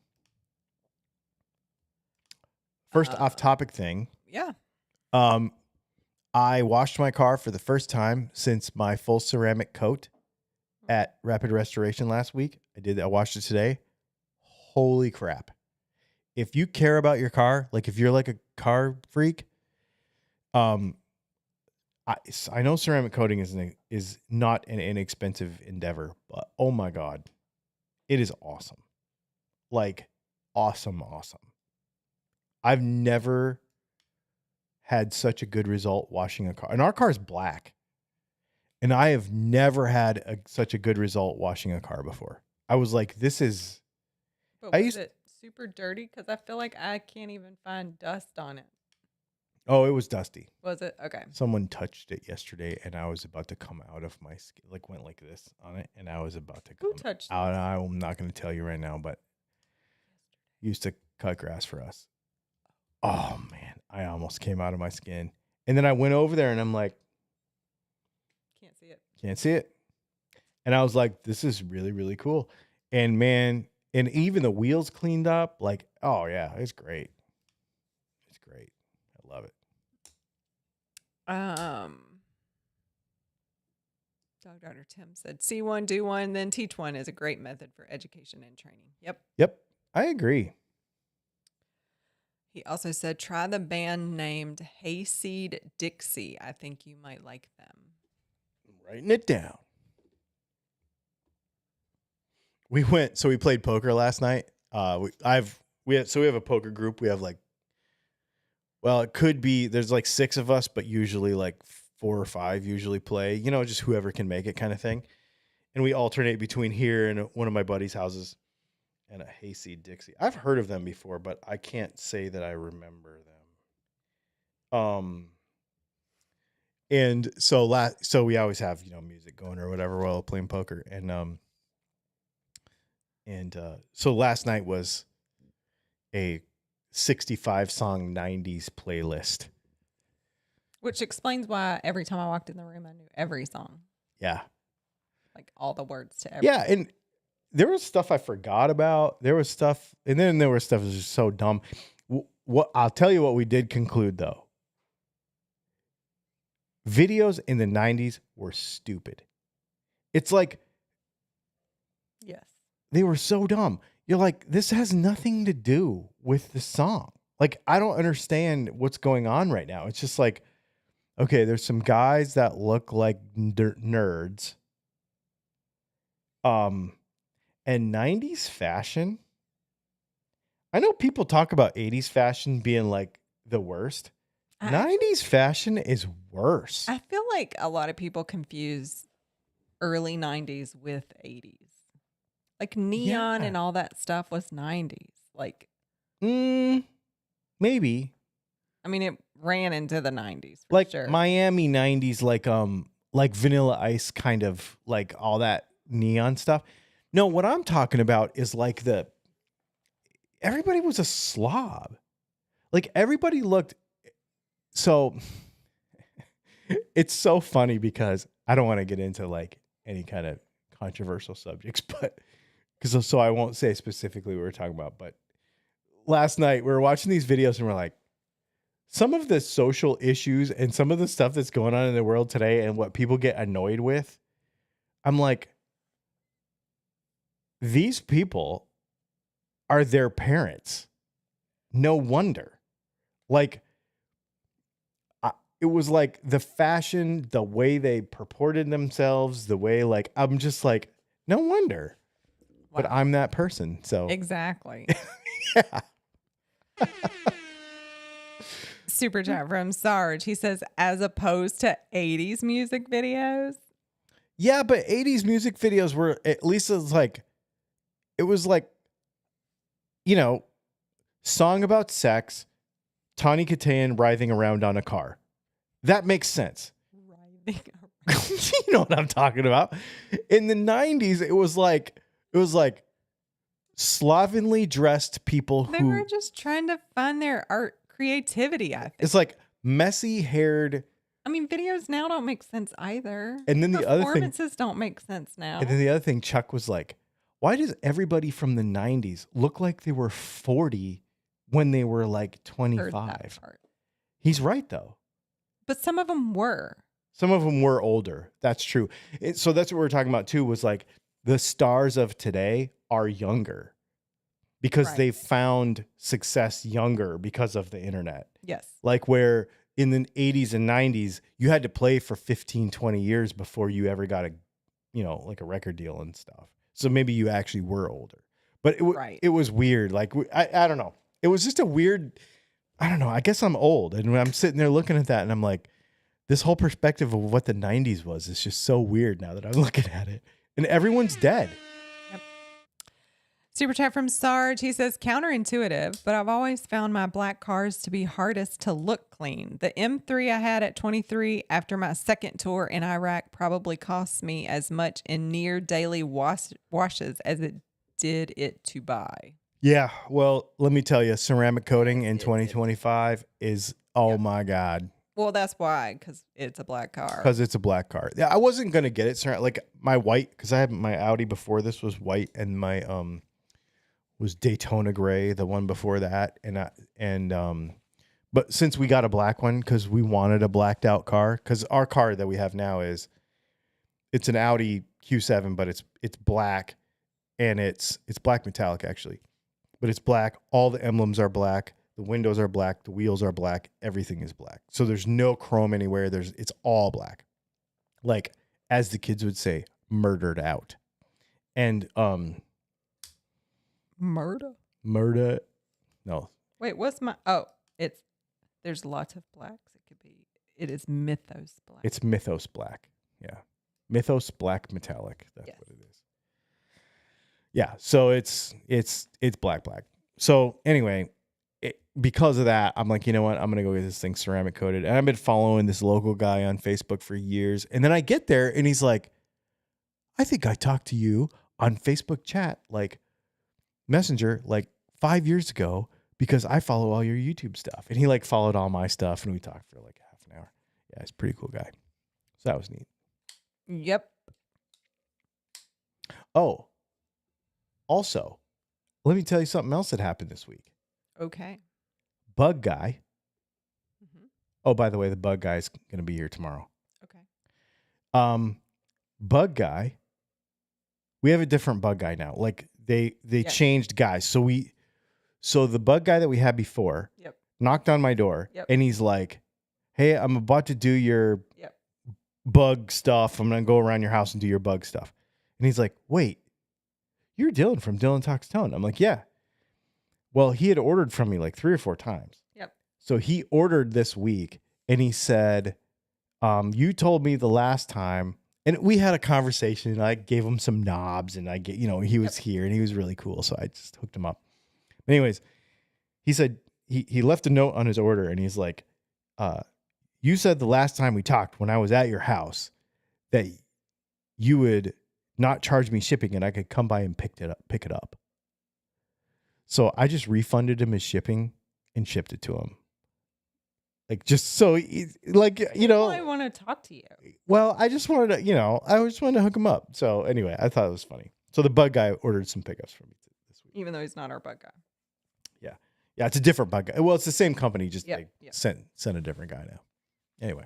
Speaker 3: first off-topic thing.
Speaker 4: Yeah.
Speaker 3: I washed my car for the first time since my full ceramic coat at Rapid Restoration last week. I washed it today. Holy crap. If you care about your car, like if you're like a car freak, I know ceramic coating is not an inexpensive endeavor, but oh my God, it is awesome. Like awesome. I've never had such a good result washing a car. And our car's black. And I have never had such a good result washing a car before. I was like, this is...
Speaker 4: But
Speaker 3: I
Speaker 4: was
Speaker 3: used-
Speaker 4: it super dirty? Because I feel like I can't even find dust on it.
Speaker 3: Oh, it was dusty.
Speaker 4: Was it? Okay.
Speaker 3: Someone touched it yesterday, and I was about to come out of my skin. Like, went like this on it, and I was about to come
Speaker 4: Who touched
Speaker 3: out. I'm not going to tell you right now, but used to cut grass for us. Oh, man. I almost came out of my skin. And then I went over there, and I'm like,
Speaker 4: Can't see it.
Speaker 3: can't see it. And I was like, this is really, really cool. And, man, and even the wheels cleaned up. Like, oh, yeah, it's great. It's great. I love it.
Speaker 4: Dr. Tim said, see one, do one, then teach one is a great method for education and training. Yep.
Speaker 3: Yep. I agree.
Speaker 4: He also said, try the band named Hayseed Dixie. I think you might like them.
Speaker 3: I'm writing it down. We played poker last night. We have a poker group. We have like, well, it could be, there's like 6 of us, but usually like 4 or 5 usually play, you know, just whoever can make it kind of thing. And we alternate between here and one of my buddy's houses and a Hayseed Dixie. I've heard of them before, but I can't say that I remember them. And so we always have, you know, music going or whatever while playing poker. And so last night was a 65 song 90s playlist.
Speaker 4: Which explains why every time I walked in the room, I knew every song.
Speaker 3: Yeah.
Speaker 4: Like all the words to every
Speaker 3: Yeah. And there was stuff I forgot about. There was stuff, and then there was stuff that was just so dumb. What I'll tell you what we did conclude though. Videos in the 90s were stupid. It's like,
Speaker 4: Yes.
Speaker 3: they were so dumb. You're like, this has nothing to do with the song. Like, I don't understand what's going on right now. It's just like, okay, there's some guys that look like nerds. And 90s fashion. I know people talk about 80s fashion being like the worst. 90s fashion is worse.
Speaker 4: I feel like a lot of people confuse early 90s with 80s. Like neon
Speaker 3: Yeah.
Speaker 4: and all that stuff was 90s. Like,
Speaker 3: Maybe.
Speaker 4: I mean, it ran into the 90s for
Speaker 3: Like
Speaker 4: sure.
Speaker 3: Miami 90s, like Vanilla Ice, kind of like all that neon stuff. No, what I'm talking about is like everybody was a slob. Like everybody looked. So it's so funny because I don't want to get into like any kind of controversial subjects, but so I won't say specifically what we're talking about. But last night we were watching these videos and we're like, some of the social issues and some of the stuff that's going on in the world today and what people get annoyed with, I'm like, these people are their parents. No wonder. Like, it was like the fashion, the way they purported themselves, the way, like, I'm just like, no wonder. But
Speaker 4: Wow.
Speaker 3: I'm that person. So
Speaker 4: Exactly.
Speaker 3: yeah.
Speaker 4: Super chat from Sarge. He says, as opposed to 80s music videos.
Speaker 3: Yeah, but 80s music videos were, at least it was like, you know, song about sex, Tawny Kitaen writhing around on a car. That makes sense. You know what I'm talking about. In the 90s, it was like slovenly dressed people
Speaker 4: They
Speaker 3: who
Speaker 4: were just trying to find their art creativity, I think.
Speaker 3: it's like messy haired.
Speaker 4: I mean, videos now don't make sense either.
Speaker 3: And then the other thing,
Speaker 4: performances don't make sense now.
Speaker 3: and then the other thing, Chuck was like, why does everybody from the 90s look like they were 40 when they were like
Speaker 4: Heard that
Speaker 3: 25?
Speaker 4: part.
Speaker 3: He's right, though.
Speaker 4: But some of them were.
Speaker 3: Some of them were older. That's true. So that's what we're talking about, too, was like the stars of today are younger because
Speaker 4: Right.
Speaker 3: they found success younger because of the internet.
Speaker 4: Yes.
Speaker 3: Like where in the 80s and 90s, you had to play for 15, 20 years before you ever got like a record deal and stuff. So maybe you actually were older. But
Speaker 4: Right.
Speaker 3: it was weird. Like, I don't know. It was just a weird I don't know. I guess I'm old, and when I'm sitting there looking at that, and I'm like, this whole perspective of what the '90s was is just so weird now that I'm looking at it, and everyone's dead.
Speaker 4: Super chat from Sarge. He says, counterintuitive, but I've always found my black cars to be hardest to look clean. The M3 I had at 23 after my second tour in Iraq probably cost me as much in near daily washes as it did it to buy.
Speaker 3: Yeah, well, let me tell you, ceramic coating in 2025 is, oh my God.
Speaker 4: Well, that's why, because it's a black car.
Speaker 3: Because it's a black car. Yeah, I wasn't going to get it. Like my white, because I had my Audi before this was white, and my was Daytona gray, the one before that. But since we got a black one, because we wanted a blacked out car, because our car that we have now it's an Audi Q7, but it's black, and it's black metallic actually. But it's black. All the emblems are black. The windows are black. The wheels are black. Everything is black. So there's no chrome anywhere. It's all black. Like, as the kids would say, murdered out. And
Speaker 4: Murder?
Speaker 3: No.
Speaker 4: Wait, there's lots of blacks. It is Mythos black.
Speaker 3: It's Mythos black. Yeah. Mythos black metallic. That's what it is. Yeah. So it's black. So anyway, because of that, I'm like, you know what? I'm going to go get this thing ceramic coated. And I've been following this local guy on Facebook for years. And then I get there and he's like, I think I talked to you on Facebook chat, like Messenger, like 5 years ago, because I follow all your YouTube stuff. And he like followed all my stuff, and we talked for like half an hour. Yeah, he's a pretty cool guy. So that was neat.
Speaker 4: Yep.
Speaker 3: Oh, also, let me tell you something else that happened this week.
Speaker 4: Okay.
Speaker 3: Bug guy. Mm-hmm. Oh, by the way, the bug guy is going to be here tomorrow.
Speaker 4: Okay.
Speaker 3: Bug guy. We have a different bug guy now. Like they changed guys. So the bug guy that we had before knocked on my door, and he's like, "Hey, I'm about to do your bug stuff. I'm going to go around your house and do your bug stuff." And he's like, "Wait, you're Dylan from DylanTalksTone." I'm like, "Yeah." Well, he had ordered from me like 3 or 4 times.
Speaker 4: Yep.
Speaker 3: So he ordered this week, and he said, you told me the last time, and we had a conversation, and I gave him some knobs, and he was here, and he was really cool. So I just hooked him up. Anyways, he said he left a note on his order, and he's like, you said the last time we talked when I was at your house that you would not charge me shipping and I could come by and pick it up. So I just refunded him his shipping and shipped it to him. Like, just so, like,
Speaker 4: I want to talk to you.
Speaker 3: Well, I just wanted to hook him up. So anyway, I thought it was funny. So the bug guy ordered some pickups for me this week.
Speaker 4: Even though he's not our bug guy.
Speaker 3: Yeah. Yeah, it's a different bug guy. Well, it's the same company, just sent a different guy now. Anyway,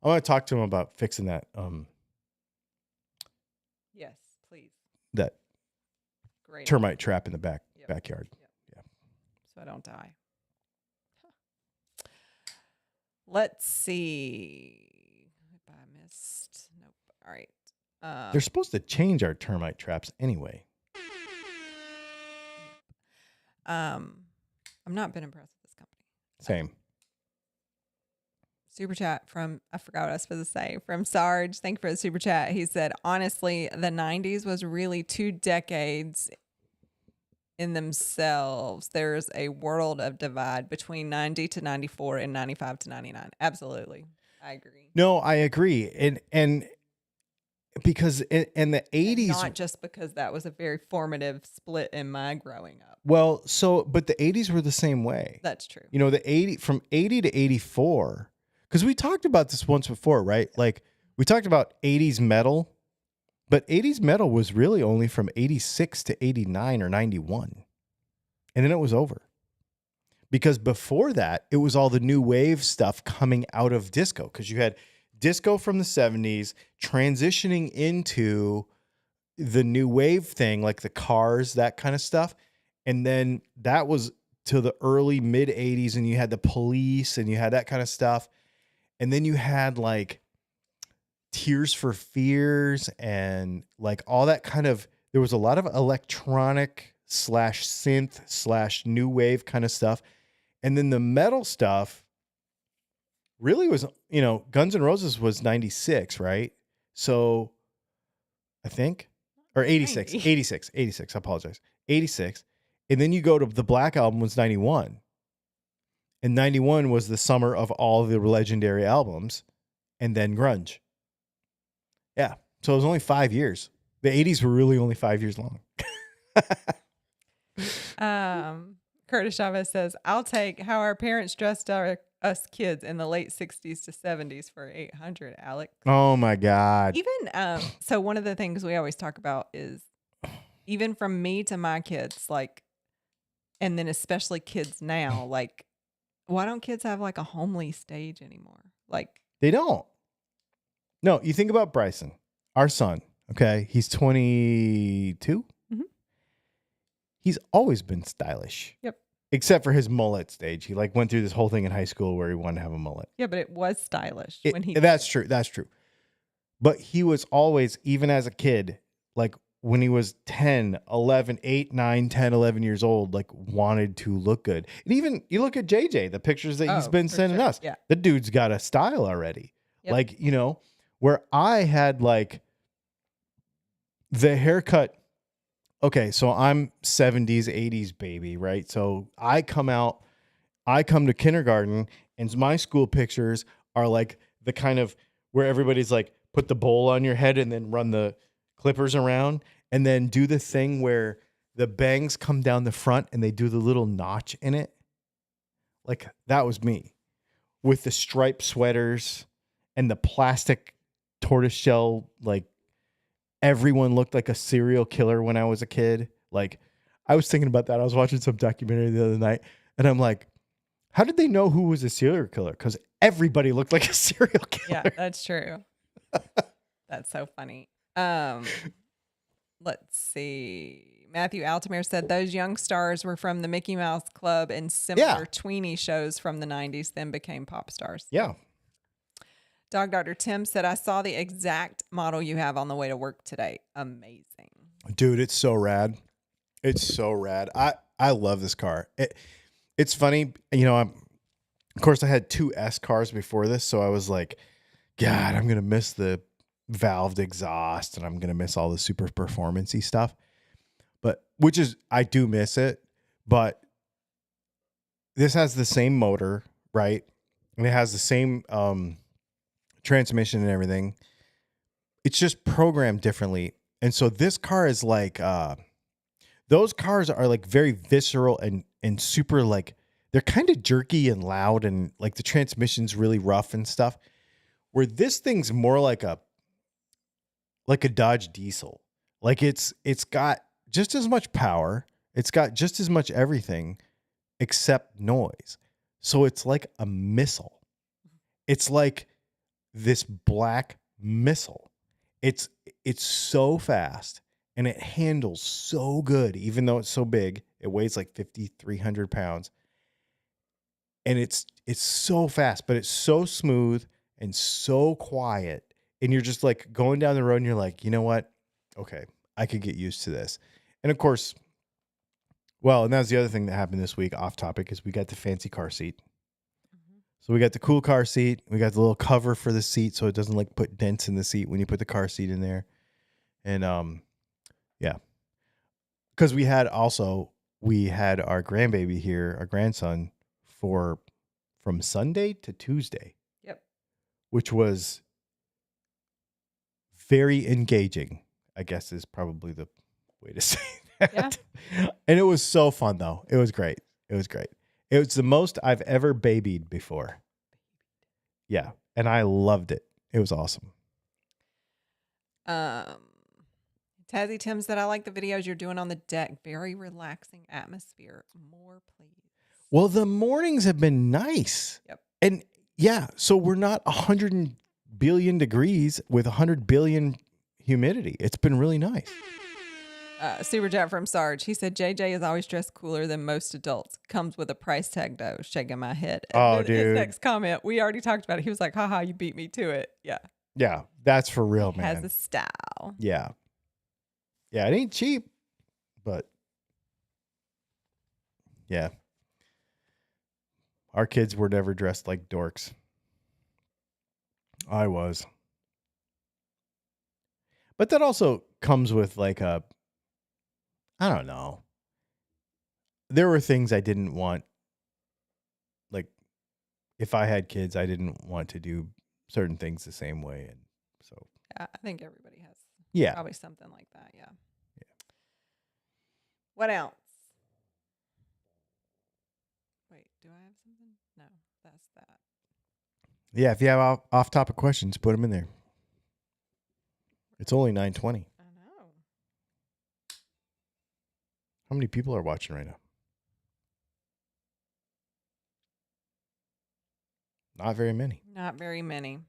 Speaker 3: I want to talk to him about fixing that.
Speaker 4: Yes, please.
Speaker 3: That
Speaker 4: Great
Speaker 3: termite trap in the backyard.
Speaker 4: Yep. Yeah. So I don't die. Let's see if I missed. Nope. All right.
Speaker 3: They're supposed to change our termite traps anyway.
Speaker 4: I've not been impressed with this company.
Speaker 3: Same.
Speaker 4: Super chat from, I forgot what I was supposed to say, from Sarge. Thank you for the super chat. He said, honestly, the 90s was really 2 decades in themselves. There's a world of divide between 90 to 94 and 95 to 99. Absolutely. I agree.
Speaker 3: No, I agree. And because in the 80s,
Speaker 4: not just because that was a very formative split in my growing up.
Speaker 3: Well, but the 80s were the same way.
Speaker 4: That's true.
Speaker 3: From 80 to 84, because we talked about this once before, right? Like, we talked about 80s metal, but 80s metal was really only from 86 to 89 or 91. And then it was over. Because before that, it was all the new wave stuff coming out of disco. Because you had disco from the 70s transitioning into the new wave thing, like the Cars, that kind of stuff. And then that was to the early mid 80s, and you had the Police, and you had that kind of stuff. And then you had like Tears for Fears and like all that kind of, there was a lot of electronic / synth / new wave kind of stuff. And then the metal stuff really was, you know, Guns N' Roses was 96, right? So I think, or 86,
Speaker 4: 90.
Speaker 3: 86, I apologize. 86. And then you go to the Black Album was 91. And 91 was the summer of all the legendary albums, and then grunge. Yeah. So it was only 5 years. The 80s were really only 5 years long.
Speaker 4: Curtis Chavez says, I'll take how our parents dressed us kids in the late 60s to 70s for 800, Alex.
Speaker 3: Oh my God.
Speaker 4: Even, so one of the things we always talk about is even from me to my kids, like, and then especially kids now, like, why don't kids have like a homely stage anymore? Like,
Speaker 3: They don't. No, you think about Bryson, our son, okay? He's 22.
Speaker 4: Mhm.
Speaker 3: He's always been stylish.
Speaker 4: Yep.
Speaker 3: Except for his mullet stage. He like went through this whole thing in high school where he wanted to have a mullet.
Speaker 4: yeah, but it was stylish when he
Speaker 3: That's
Speaker 4: did it.
Speaker 3: true. That's true. But he was always, even as a kid, like when he was 10, 11, 8, 9, 10, 11 years old, like wanted to look good. And even you look at JJ, the pictures that he's
Speaker 4: Oh,
Speaker 3: been
Speaker 4: for
Speaker 3: sending
Speaker 4: sure.
Speaker 3: us.
Speaker 4: Yeah.
Speaker 3: The dude's got a style already.
Speaker 4: Yep.
Speaker 3: Like, you know, where I had like the haircut. Okay, so I'm 70s, 80s baby, right? So I come to kindergarten, and my school pictures are like the kind of where everybody's like put the bowl on your head and then run the clippers around and then do the thing where the bangs come down the front and they do the little notch in it. Like that was me with the striped sweaters and the plastic tortoiseshell. Like everyone looked like a serial killer when I was a kid. Like I was thinking about that. I was watching some documentary the other night and I'm like, how did they know who was a serial killer? Because everybody looked like a serial killer.
Speaker 4: Yeah, that's true. That's so funny. Let's see. Matthew Altamir said those young stars were from the Mickey Mouse Club and similar tweenie shows from the 90s, then became pop stars.
Speaker 3: Yeah.
Speaker 4: Dog Dr. Tim said, I saw the exact model you have on the way to work today. Amazing.
Speaker 3: Dude, it's so rad. It's so rad. I love this car. It's funny, you know, of course I had 2 S cars before this, so I was like, God, I'm going to miss the valved exhaust and I'm going to miss all the super performance-y stuff. But which is I do miss it, but this has the same motor, right? And it has the same transmission and everything. It's just programmed differently. And so this car is like those cars are like very visceral and super like they're kind of jerky and loud and like the transmission's really rough and stuff. Where this thing's more like a Dodge diesel. Like it's got just as much power. It's got just as much everything except noise. So it's like a missile. It's like this black missile. It's so fast and it handles so good, even though it's so big. It weighs like 5,300 pounds. And it's so fast, but it's so smooth and so quiet. And you're just like going down the road and you're like, you know what? Okay, I could get used to this. And of course, well, and that's the other thing that happened this week off topic is we got the fancy car seat.
Speaker 4: Mm-hmm.
Speaker 3: So we got the cool car seat. We got the little cover for the seat so it doesn't like put dents in the seat when you put the car seat in there. And yeah. Because we had our grandbaby here, our grandson, from Sunday to Tuesday.
Speaker 4: Yep.
Speaker 3: Which was very engaging, I guess is probably the way to say that.
Speaker 4: Yeah.
Speaker 3: And it was so fun though. It was great. It was great. It was the most I've ever babied before. Yeah. And I loved it. It was awesome.
Speaker 4: Tazzy Tim said, I like the videos you're doing on the deck. Very relaxing atmosphere. More, please.
Speaker 3: Well, the mornings have been nice.
Speaker 4: Yep.
Speaker 3: And yeah, so we're not 100 billion degrees with 100 billion humidity. It's been really nice.
Speaker 4: Super chat from Sarge. He said, JJ is always dressed cooler than most adults. Comes with a price tag, though. Shaking my head. And
Speaker 3: Oh,
Speaker 4: then
Speaker 3: dude.
Speaker 4: His next comment, we already talked about it. He was like, haha, you beat me to it. Yeah.
Speaker 3: Yeah, that's for real,
Speaker 4: He
Speaker 3: man.
Speaker 4: has a style.
Speaker 3: Yeah. Yeah, it ain't cheap, but yeah. Our kids were never dressed like dorks. I was. But that also comes with like I don't know. There were things I didn't want. Like, if I had kids, I didn't want to do certain things the same way. And so,
Speaker 4: Yeah, I think everybody has
Speaker 3: yeah.
Speaker 4: probably something like that. Yeah. What else? Wait, do I have something? No, that's that.
Speaker 3: Yeah, if you have off-topic questions, put them in there. It's only 9:20.
Speaker 4: I know.
Speaker 3: How many people are watching right now? Not very many.
Speaker 4: Not very many.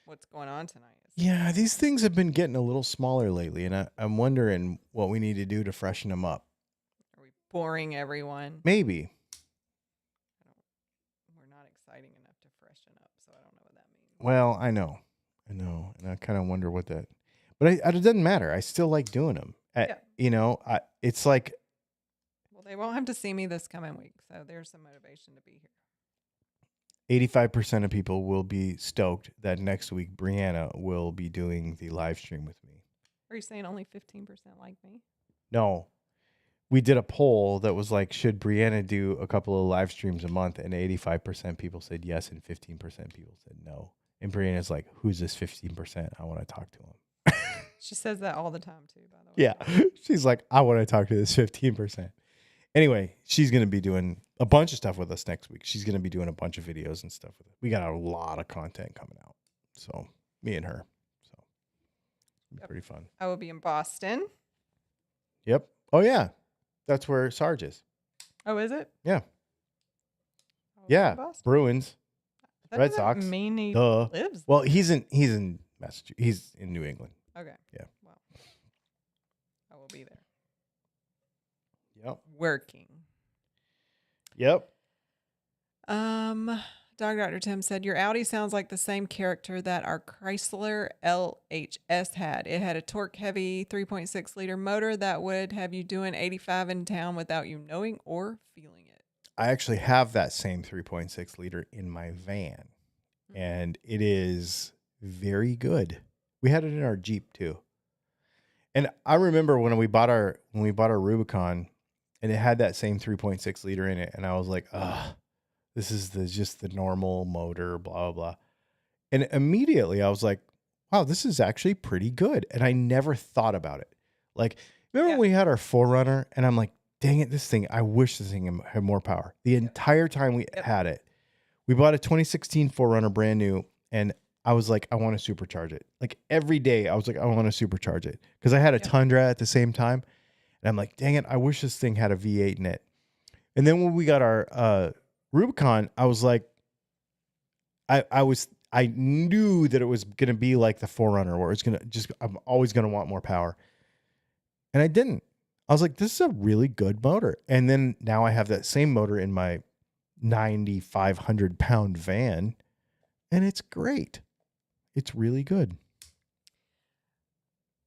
Speaker 4: What's going on tonight?
Speaker 3: Yeah, these things have been getting a little smaller lately, and I'm wondering what we need to do to freshen them up.
Speaker 4: Are we boring everyone?
Speaker 3: Maybe.
Speaker 4: We're not exciting enough to freshen up, so I don't know what that means.
Speaker 3: Well, I know, and I kind of wonder what that. But it doesn't matter. I still like doing them. It's like.
Speaker 4: Well, they won't have to see me this coming week, so there's some motivation to be here.
Speaker 3: 85% of people will be stoked that next week Brianna will be doing the live stream with me.
Speaker 4: Are you saying only 15% like me?
Speaker 3: No. We did a poll that was like, should Brianna do a couple of live streams a month? And 85% people said yes, and 15% people said no. And Brianna's like, who's this 15%? I want to talk to him.
Speaker 4: She says that all the time, too, by the way.
Speaker 3: Yeah. She's like, I want to talk to this 15%. Anyway, she's going to be doing a bunch of stuff with us next week. She's going to be doing a bunch of videos and stuff with it. We got a lot of content coming out. So, me and her. So, it'll be pretty fun.
Speaker 4: I will be in Boston.
Speaker 3: Yep. Oh, yeah. That's where Sarge is.
Speaker 4: Oh, is it?
Speaker 3: Yeah.
Speaker 4: I will be in
Speaker 3: Yeah.
Speaker 4: Boston.
Speaker 3: Bruins.
Speaker 4: That
Speaker 3: Red
Speaker 4: doesn't
Speaker 3: Sox.
Speaker 4: mean he
Speaker 3: Duh.
Speaker 4: lives
Speaker 3: Well,
Speaker 4: there.
Speaker 3: he's in Massachusetts. He's in New England.
Speaker 4: Okay.
Speaker 3: Yeah.
Speaker 4: Well, I will be there.
Speaker 3: Yep.
Speaker 4: Working.
Speaker 3: Yep.
Speaker 4: Dog Dr. Tim said, your Audi sounds like the same character that our Chrysler LHS had. It had a torque-heavy 3.6 liter motor that would have you doing 85 in town without you knowing or feeling it.
Speaker 3: I actually have that same 3.6 liter in my van, and it is very good. We had it in our Jeep too. And I remember when we bought our Rubicon, and it had that same 3.6 liter in it, and I was like, this is just the normal motor, blah, blah, blah. And immediately I was like, wow, this is actually pretty good. And I never thought about it. Like, remember when we had our 4Runner, and I'm like, dang it, I wish this thing had more power. The entire time we had it, we bought a 2016 4Runner brand new, and I was like, I want to supercharge it. Like, every day I was like, I want to supercharge it. Because I had a Tundra at the same time. And I'm like, dang it, I wish this thing had a V8 in it. And then when we got our Rubicon, I was like, I knew that it was going to be like the 4Runner, where it's going to I'm always going to want more power. And I didn't. I was like, this is a really good motor. And then now I have that same motor in my 9,500 pound van, and it's great. It's really good.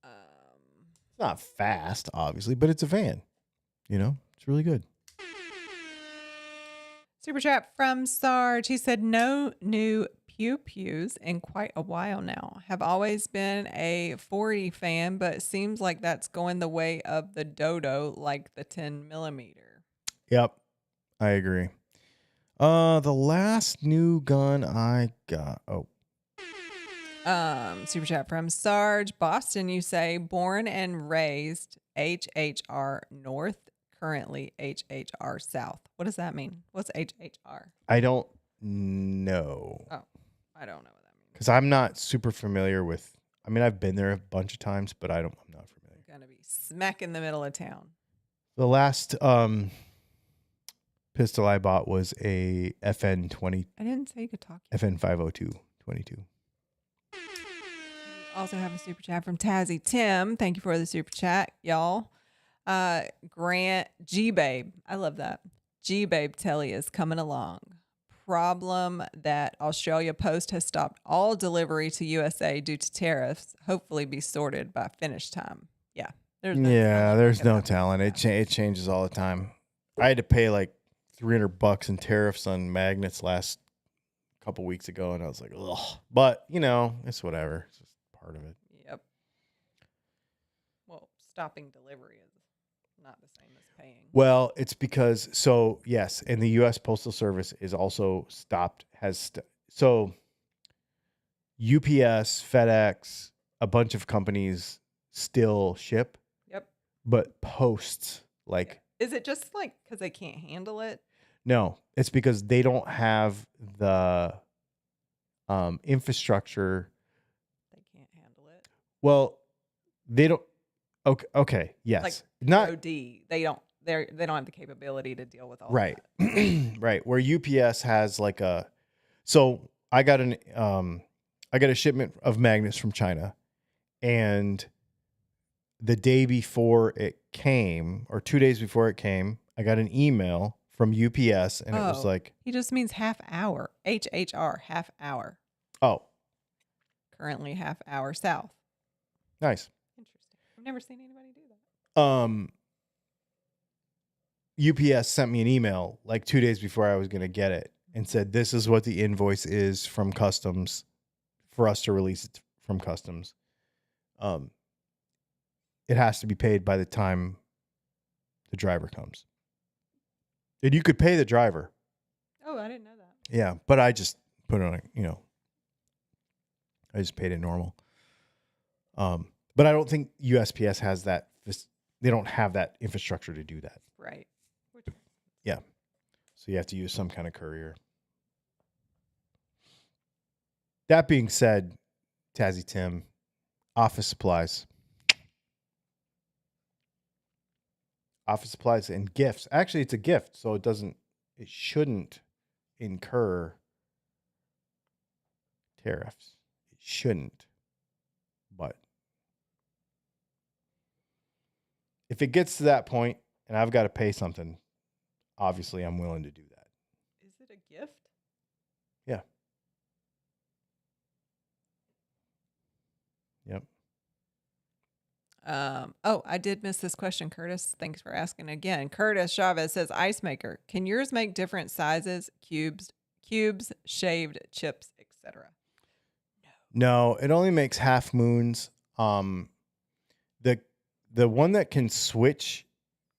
Speaker 3: It's not fast, obviously, but it's a van. It's really good.
Speaker 4: Super chat from Sarge. He said, no new pew-pews in quite a while now. Have always been a 40 fan, but it seems like that's going the way of the Dodo, like the 10 millimeter.
Speaker 3: Yep, I agree. The last new gun I got.
Speaker 4: Super chat from Sarge. Boston, you say, born and raised HHR North, currently HHR South. What does that mean? What's HHR?
Speaker 3: I don't know.
Speaker 4: Oh, I don't know what that means.
Speaker 3: Because I'm not super familiar with. I mean, I've been there a bunch of times, but I'm not familiar.
Speaker 4: Gonna be smack in the middle of town.
Speaker 3: The last pistol I bought was a FN20.
Speaker 4: I didn't say you could talk.
Speaker 3: FN 502 22.
Speaker 4: We also have a super chat from Tazzy Tim. Thank you for the super chat, y'all. Grant G-Babe. I love that. G-Babe Telly is coming along. Problem that Australia Post has stopped all delivery to USA due to tariffs. Hopefully be sorted by finish time. Yeah.
Speaker 3: There's no talent. It changes all the time. I had to pay like $300 in tariffs on magnets last couple weeks ago, and I was like, ugh. But it's whatever. It's just part of it.
Speaker 4: Yep. Well, stopping delivery is not the same as paying.
Speaker 3: Well, it's because yes, and the U.S. Postal Service is also stopped. So UPS, FedEx, a bunch of companies still ship.
Speaker 4: Yep.
Speaker 3: But posts
Speaker 4: Is it just like because they can't handle it?
Speaker 3: No, it's because they don't have the infrastructure.
Speaker 4: They can't handle it.
Speaker 3: Well, they don't. Okay. Yes.
Speaker 4: Like
Speaker 3: Not
Speaker 4: OD. They don't. They don't have the capability to deal with all
Speaker 3: right.
Speaker 4: that.
Speaker 3: Right. Where UPS has like a. So I got a shipment of magnets from China, and the day before it came, or 2 days before it came, I got an email from UPS, and it was like,
Speaker 4: he just means half hour. HHR, half hour.
Speaker 3: oh,
Speaker 4: Currently half hour south.
Speaker 3: nice.
Speaker 4: Interesting. I've never seen anybody do that.
Speaker 3: UPS sent me an email like 2 days before I was going to get it and said, this is what the invoice is from customs for us to release it from customs. It has to be paid by the time the driver comes. And you could pay the driver.
Speaker 4: Oh, I didn't know that.
Speaker 3: Yeah, but I just put it on, I just paid it normal. But I don't think USPS has that. They don't have that infrastructure to do that.
Speaker 4: Right.
Speaker 3: Yeah. So you have to use some kind of courier. That being said, Tazzy Tim, office supplies. Office supplies and gifts. Actually, it's a gift, so it shouldn't incur tariffs. It shouldn't. But if it gets to that point and I've got to pay something, obviously I'm willing to do that.
Speaker 4: Is it a gift?
Speaker 3: Yeah. Yep.
Speaker 4: I did miss this question, Curtis. Thanks for asking again. Curtis Chavez says, ice maker. Can yours make different sizes, cubes, shaved chips, etc.?
Speaker 3: No, it only makes half moons. The one that can switch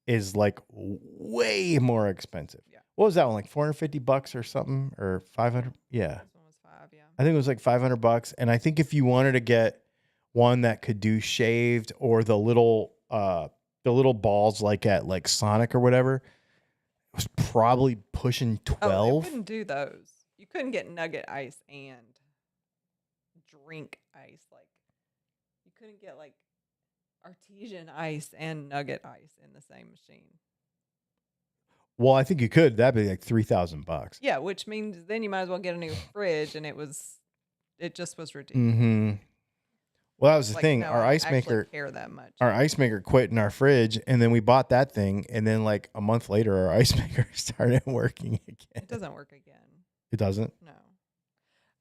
Speaker 3: is like way more expensive.
Speaker 4: Yeah.
Speaker 3: What was that one? Like $450 or something, or 500? Yeah.
Speaker 4: This one was $5. Yeah.
Speaker 3: I think it was like $500. And I think if you wanted to get one that could do shaved or the little balls like at like Sonic or whatever, it was probably pushing 12.
Speaker 4: Oh, they wouldn't do those. You couldn't get nugget ice and drink ice. Like you couldn't get like artesian ice and nugget ice in the same machine.
Speaker 3: Well, I think you could. That'd be like $3,000.
Speaker 4: Yeah, which means then you might as well get a new fridge, and it just was ridiculous.
Speaker 3: Mm-hmm. Well, that was the
Speaker 4: Like,
Speaker 3: thing.
Speaker 4: no,
Speaker 3: Our
Speaker 4: I
Speaker 3: ice
Speaker 4: actually
Speaker 3: maker
Speaker 4: care that much.
Speaker 3: Our ice maker quit in our fridge, and then we bought that thing, and then like a month later, our ice maker started working again.
Speaker 4: It doesn't work again.
Speaker 3: It doesn't?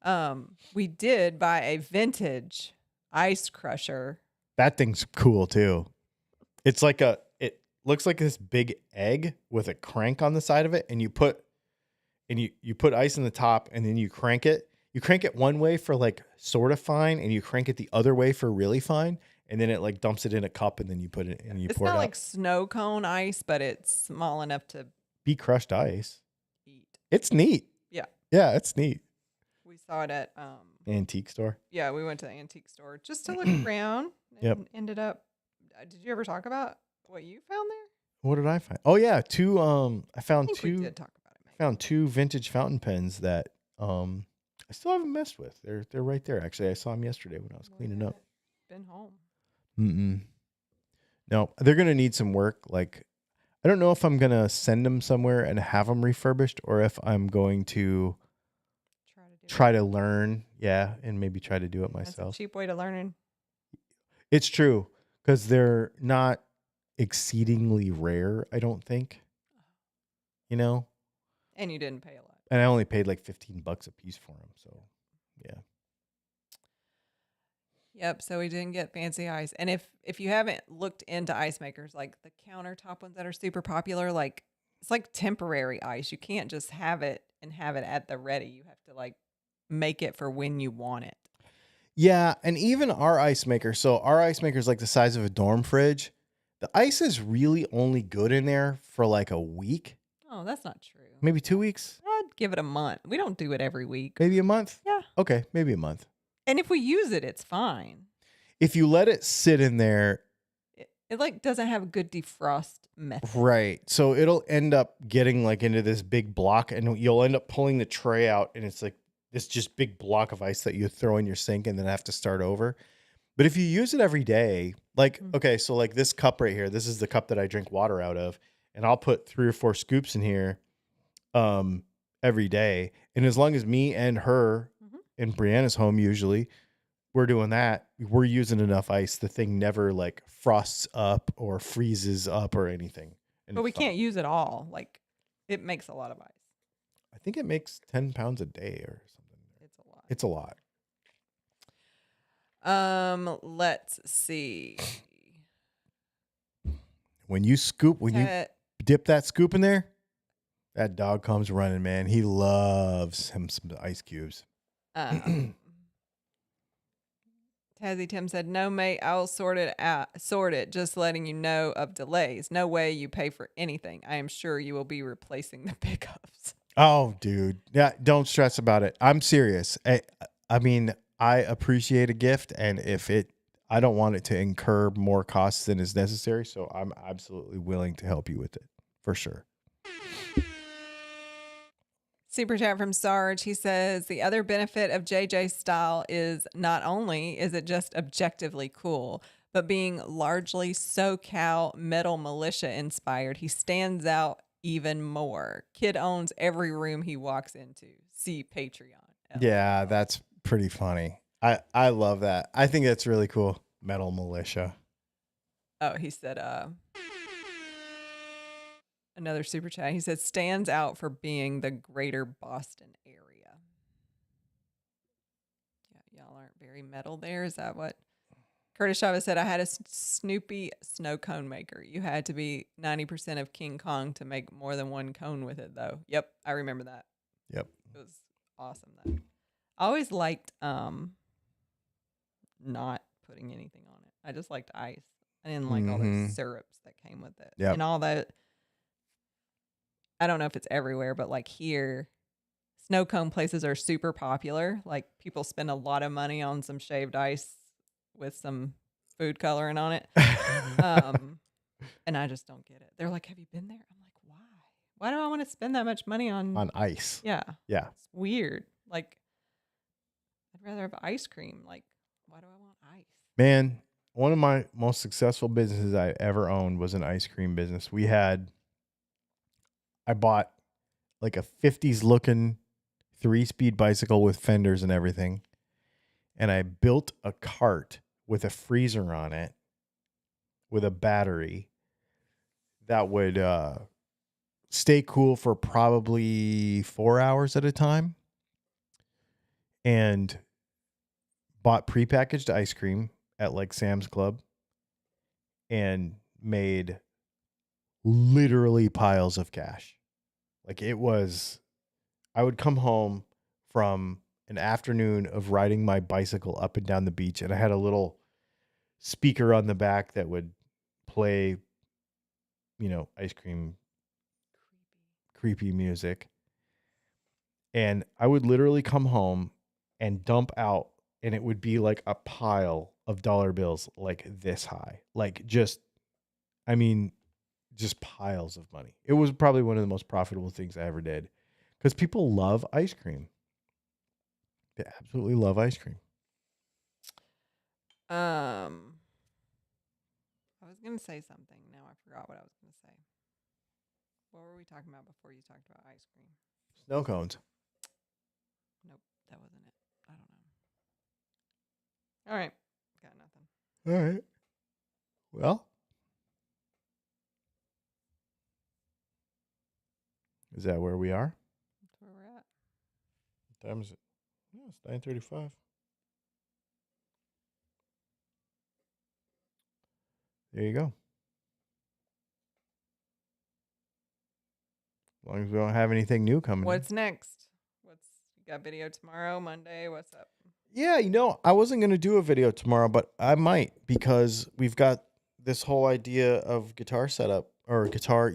Speaker 4: No. We did buy a vintage ice crusher.
Speaker 3: That thing's cool too. It's like it looks like this big egg with a crank on the side of it, and you put ice in the top, and then you crank it. You crank it one way for like sort of fine, and you crank it the other way for really fine, and then it like dumps it in a cup, and then you put it and you
Speaker 4: It's
Speaker 3: pour it
Speaker 4: not
Speaker 3: out.
Speaker 4: like snow cone ice, but it's small enough to
Speaker 3: Be crushed ice.
Speaker 4: eat.
Speaker 3: It's neat.
Speaker 4: Yeah.
Speaker 3: Yeah, it's neat.
Speaker 4: We saw it at
Speaker 3: Antique store.
Speaker 4: yeah, we went to the antique store just to look around and
Speaker 3: Yep.
Speaker 4: ended up did you ever talk about what you found there?
Speaker 3: What did I find? Oh yeah, two. I found
Speaker 4: I think we
Speaker 3: two.
Speaker 4: did talk about it.
Speaker 3: I found two vintage fountain pens that I still haven't messed with. They're right there. Actually, I saw them yesterday when I was cleaning up.
Speaker 4: Been home.
Speaker 3: No, they're gonna need some work. Like, I don't know if I'm gonna send them somewhere and have them refurbished, or if I'm going to try to learn. Yeah, and maybe try to do it
Speaker 4: That's a
Speaker 3: myself.
Speaker 4: cheap way to learn.
Speaker 3: It's true, because they're not exceedingly rare, I don't think. You know?
Speaker 4: And you didn't pay a lot.
Speaker 3: And I only paid like $15 a piece for them, so yeah.
Speaker 4: Yep, so we didn't get fancy ice. And if you haven't looked into ice makers, like the countertop ones that are super popular, like it's like temporary ice. You can't just have it and have it at the ready. You have to like make it for when you want it.
Speaker 3: Yeah, and even our ice maker. So our ice maker is like the size of a dorm fridge. The ice is really only good in there for like a week,
Speaker 4: Oh, that's not true.
Speaker 3: maybe 2 weeks,
Speaker 4: I'd give it a month. We don't do it every week.
Speaker 3: maybe a month.
Speaker 4: Yeah.
Speaker 3: Okay, maybe a month.
Speaker 4: And if we use it, it's fine.
Speaker 3: If you let it sit in there,
Speaker 4: It like doesn't have a good defrost method.
Speaker 3: right? So it'll end up getting like into this big block, and you'll end up pulling the tray out, and it's like this just big block of ice that you throw in your sink and then have to start over. But if you use it every day, like, okay, so like this cup right here, this is the cup that I drink water out of, and I'll put 3 or 4 scoops in here every day. And as long as me and her and Brianna's home, usually we're doing that, we're using enough ice. The thing never like frosts up or freezes up or anything. And
Speaker 4: But we can't use it all. Like it makes a lot of ice.
Speaker 3: I think it makes 10 pounds a day or something.
Speaker 4: It's a lot.
Speaker 3: It's a lot.
Speaker 4: Let's see.
Speaker 3: When you dip that scoop in there, that dog comes running, man. He loves him some ice cubes.
Speaker 4: Tazzy Tim said, "No, mate, I'll sort it out. Sort it. Just letting you know of delays. No way you pay for anything. I am sure you will be replacing the pickups."
Speaker 3: Oh, dude. Yeah, don't stress about it. I'm serious. I mean, I appreciate a gift, and I don't want it to incur more costs than is necessary, so I'm absolutely willing to help you with it, for sure.
Speaker 4: Super chat from Sarge. He says, "The other benefit of JJ's style is not only is it just objectively cool, but being largely SoCal metal militia inspired, he stands out even more. Kid owns every room he walks into. See Patreon."
Speaker 3: Yeah, that's pretty funny. I love that. I think that's really cool. Metal militia.
Speaker 4: Oh, he said, another super chat. He said, "Stands out for being the greater Boston area." Yeah, y'all aren't very metal there. Is that what? Curtis Chavez said, "I had a Snoopy snow cone maker. You had to be 90% of King Kong to make more than one cone with it, though." Yep, I remember that.
Speaker 3: Yep.
Speaker 4: It was awesome, though. I always liked not putting anything on it. I just liked ice. I didn't like all those syrups that came with it.
Speaker 3: Yep.
Speaker 4: And all that. I don't know if it's everywhere, but like here, snow cone places are super popular. Like people spend a lot of money on some shaved ice with some food coloring on it. And I just don't get it. They're like, "Have you been there?" I'm like, "Why? Why do I want to spend that much money on
Speaker 3: ice?"
Speaker 4: Yeah.
Speaker 3: Yeah.
Speaker 4: It's weird. Like, I'd rather have ice cream. Like, why do I want ice?
Speaker 3: Man, one of my most successful businesses I ever owned was an ice cream business. I bought like a 50s looking 3-speed bicycle with fenders and everything. And I built a cart with a freezer on it with a battery that would stay cool for probably 4 hours at a time. And bought prepackaged ice cream at like Sam's Club and made literally piles of cash. Like I would come home from an afternoon of riding my bicycle up and down the beach, and I had a little speaker on the back that would play, ice cream creepy music. And I would literally come home and dump out, and it would be like a pile of dollar bills like this high. Like just piles of money. It was probably one of the most profitable things I ever did because people love ice cream. They absolutely love ice cream.
Speaker 4: I was gonna say something. Now I forgot what I was gonna say. What were we talking about before you talked about ice cream?
Speaker 3: Snow cones.
Speaker 4: Nope, that wasn't it. I don't know. All right, got nothing.
Speaker 3: All right. Well, is that where we are?
Speaker 4: That's where we're at.
Speaker 3: What time is it? Oh, it's 9:35. There you go. long as we don't have anything new coming.
Speaker 4: What's next? You got video tomorrow, Monday? What's up?
Speaker 3: Yeah, I wasn't going to do a video tomorrow, but I might because we've got this whole idea of guitar setup or guitar,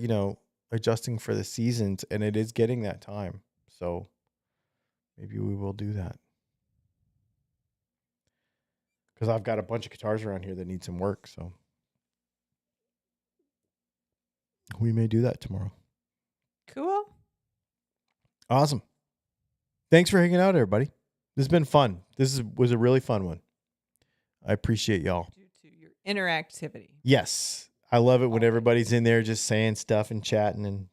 Speaker 3: adjusting for the seasons, and it is getting that time. So maybe we will do that. Because I've got a bunch of guitars around here that need some work, so we may do that tomorrow.
Speaker 4: Cool.
Speaker 3: Awesome. Thanks for hanging out, everybody. This has been fun. Was a really fun one. I appreciate y'all.
Speaker 4: Due to your interactivity.
Speaker 3: Yes. I love it when everybody's in there just saying stuff and chatting and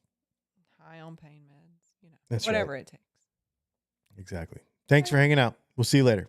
Speaker 4: High on pain meds,
Speaker 3: That's
Speaker 4: whatever
Speaker 3: right.
Speaker 4: it takes.
Speaker 3: Exactly. Thanks for hanging out. We'll see you later.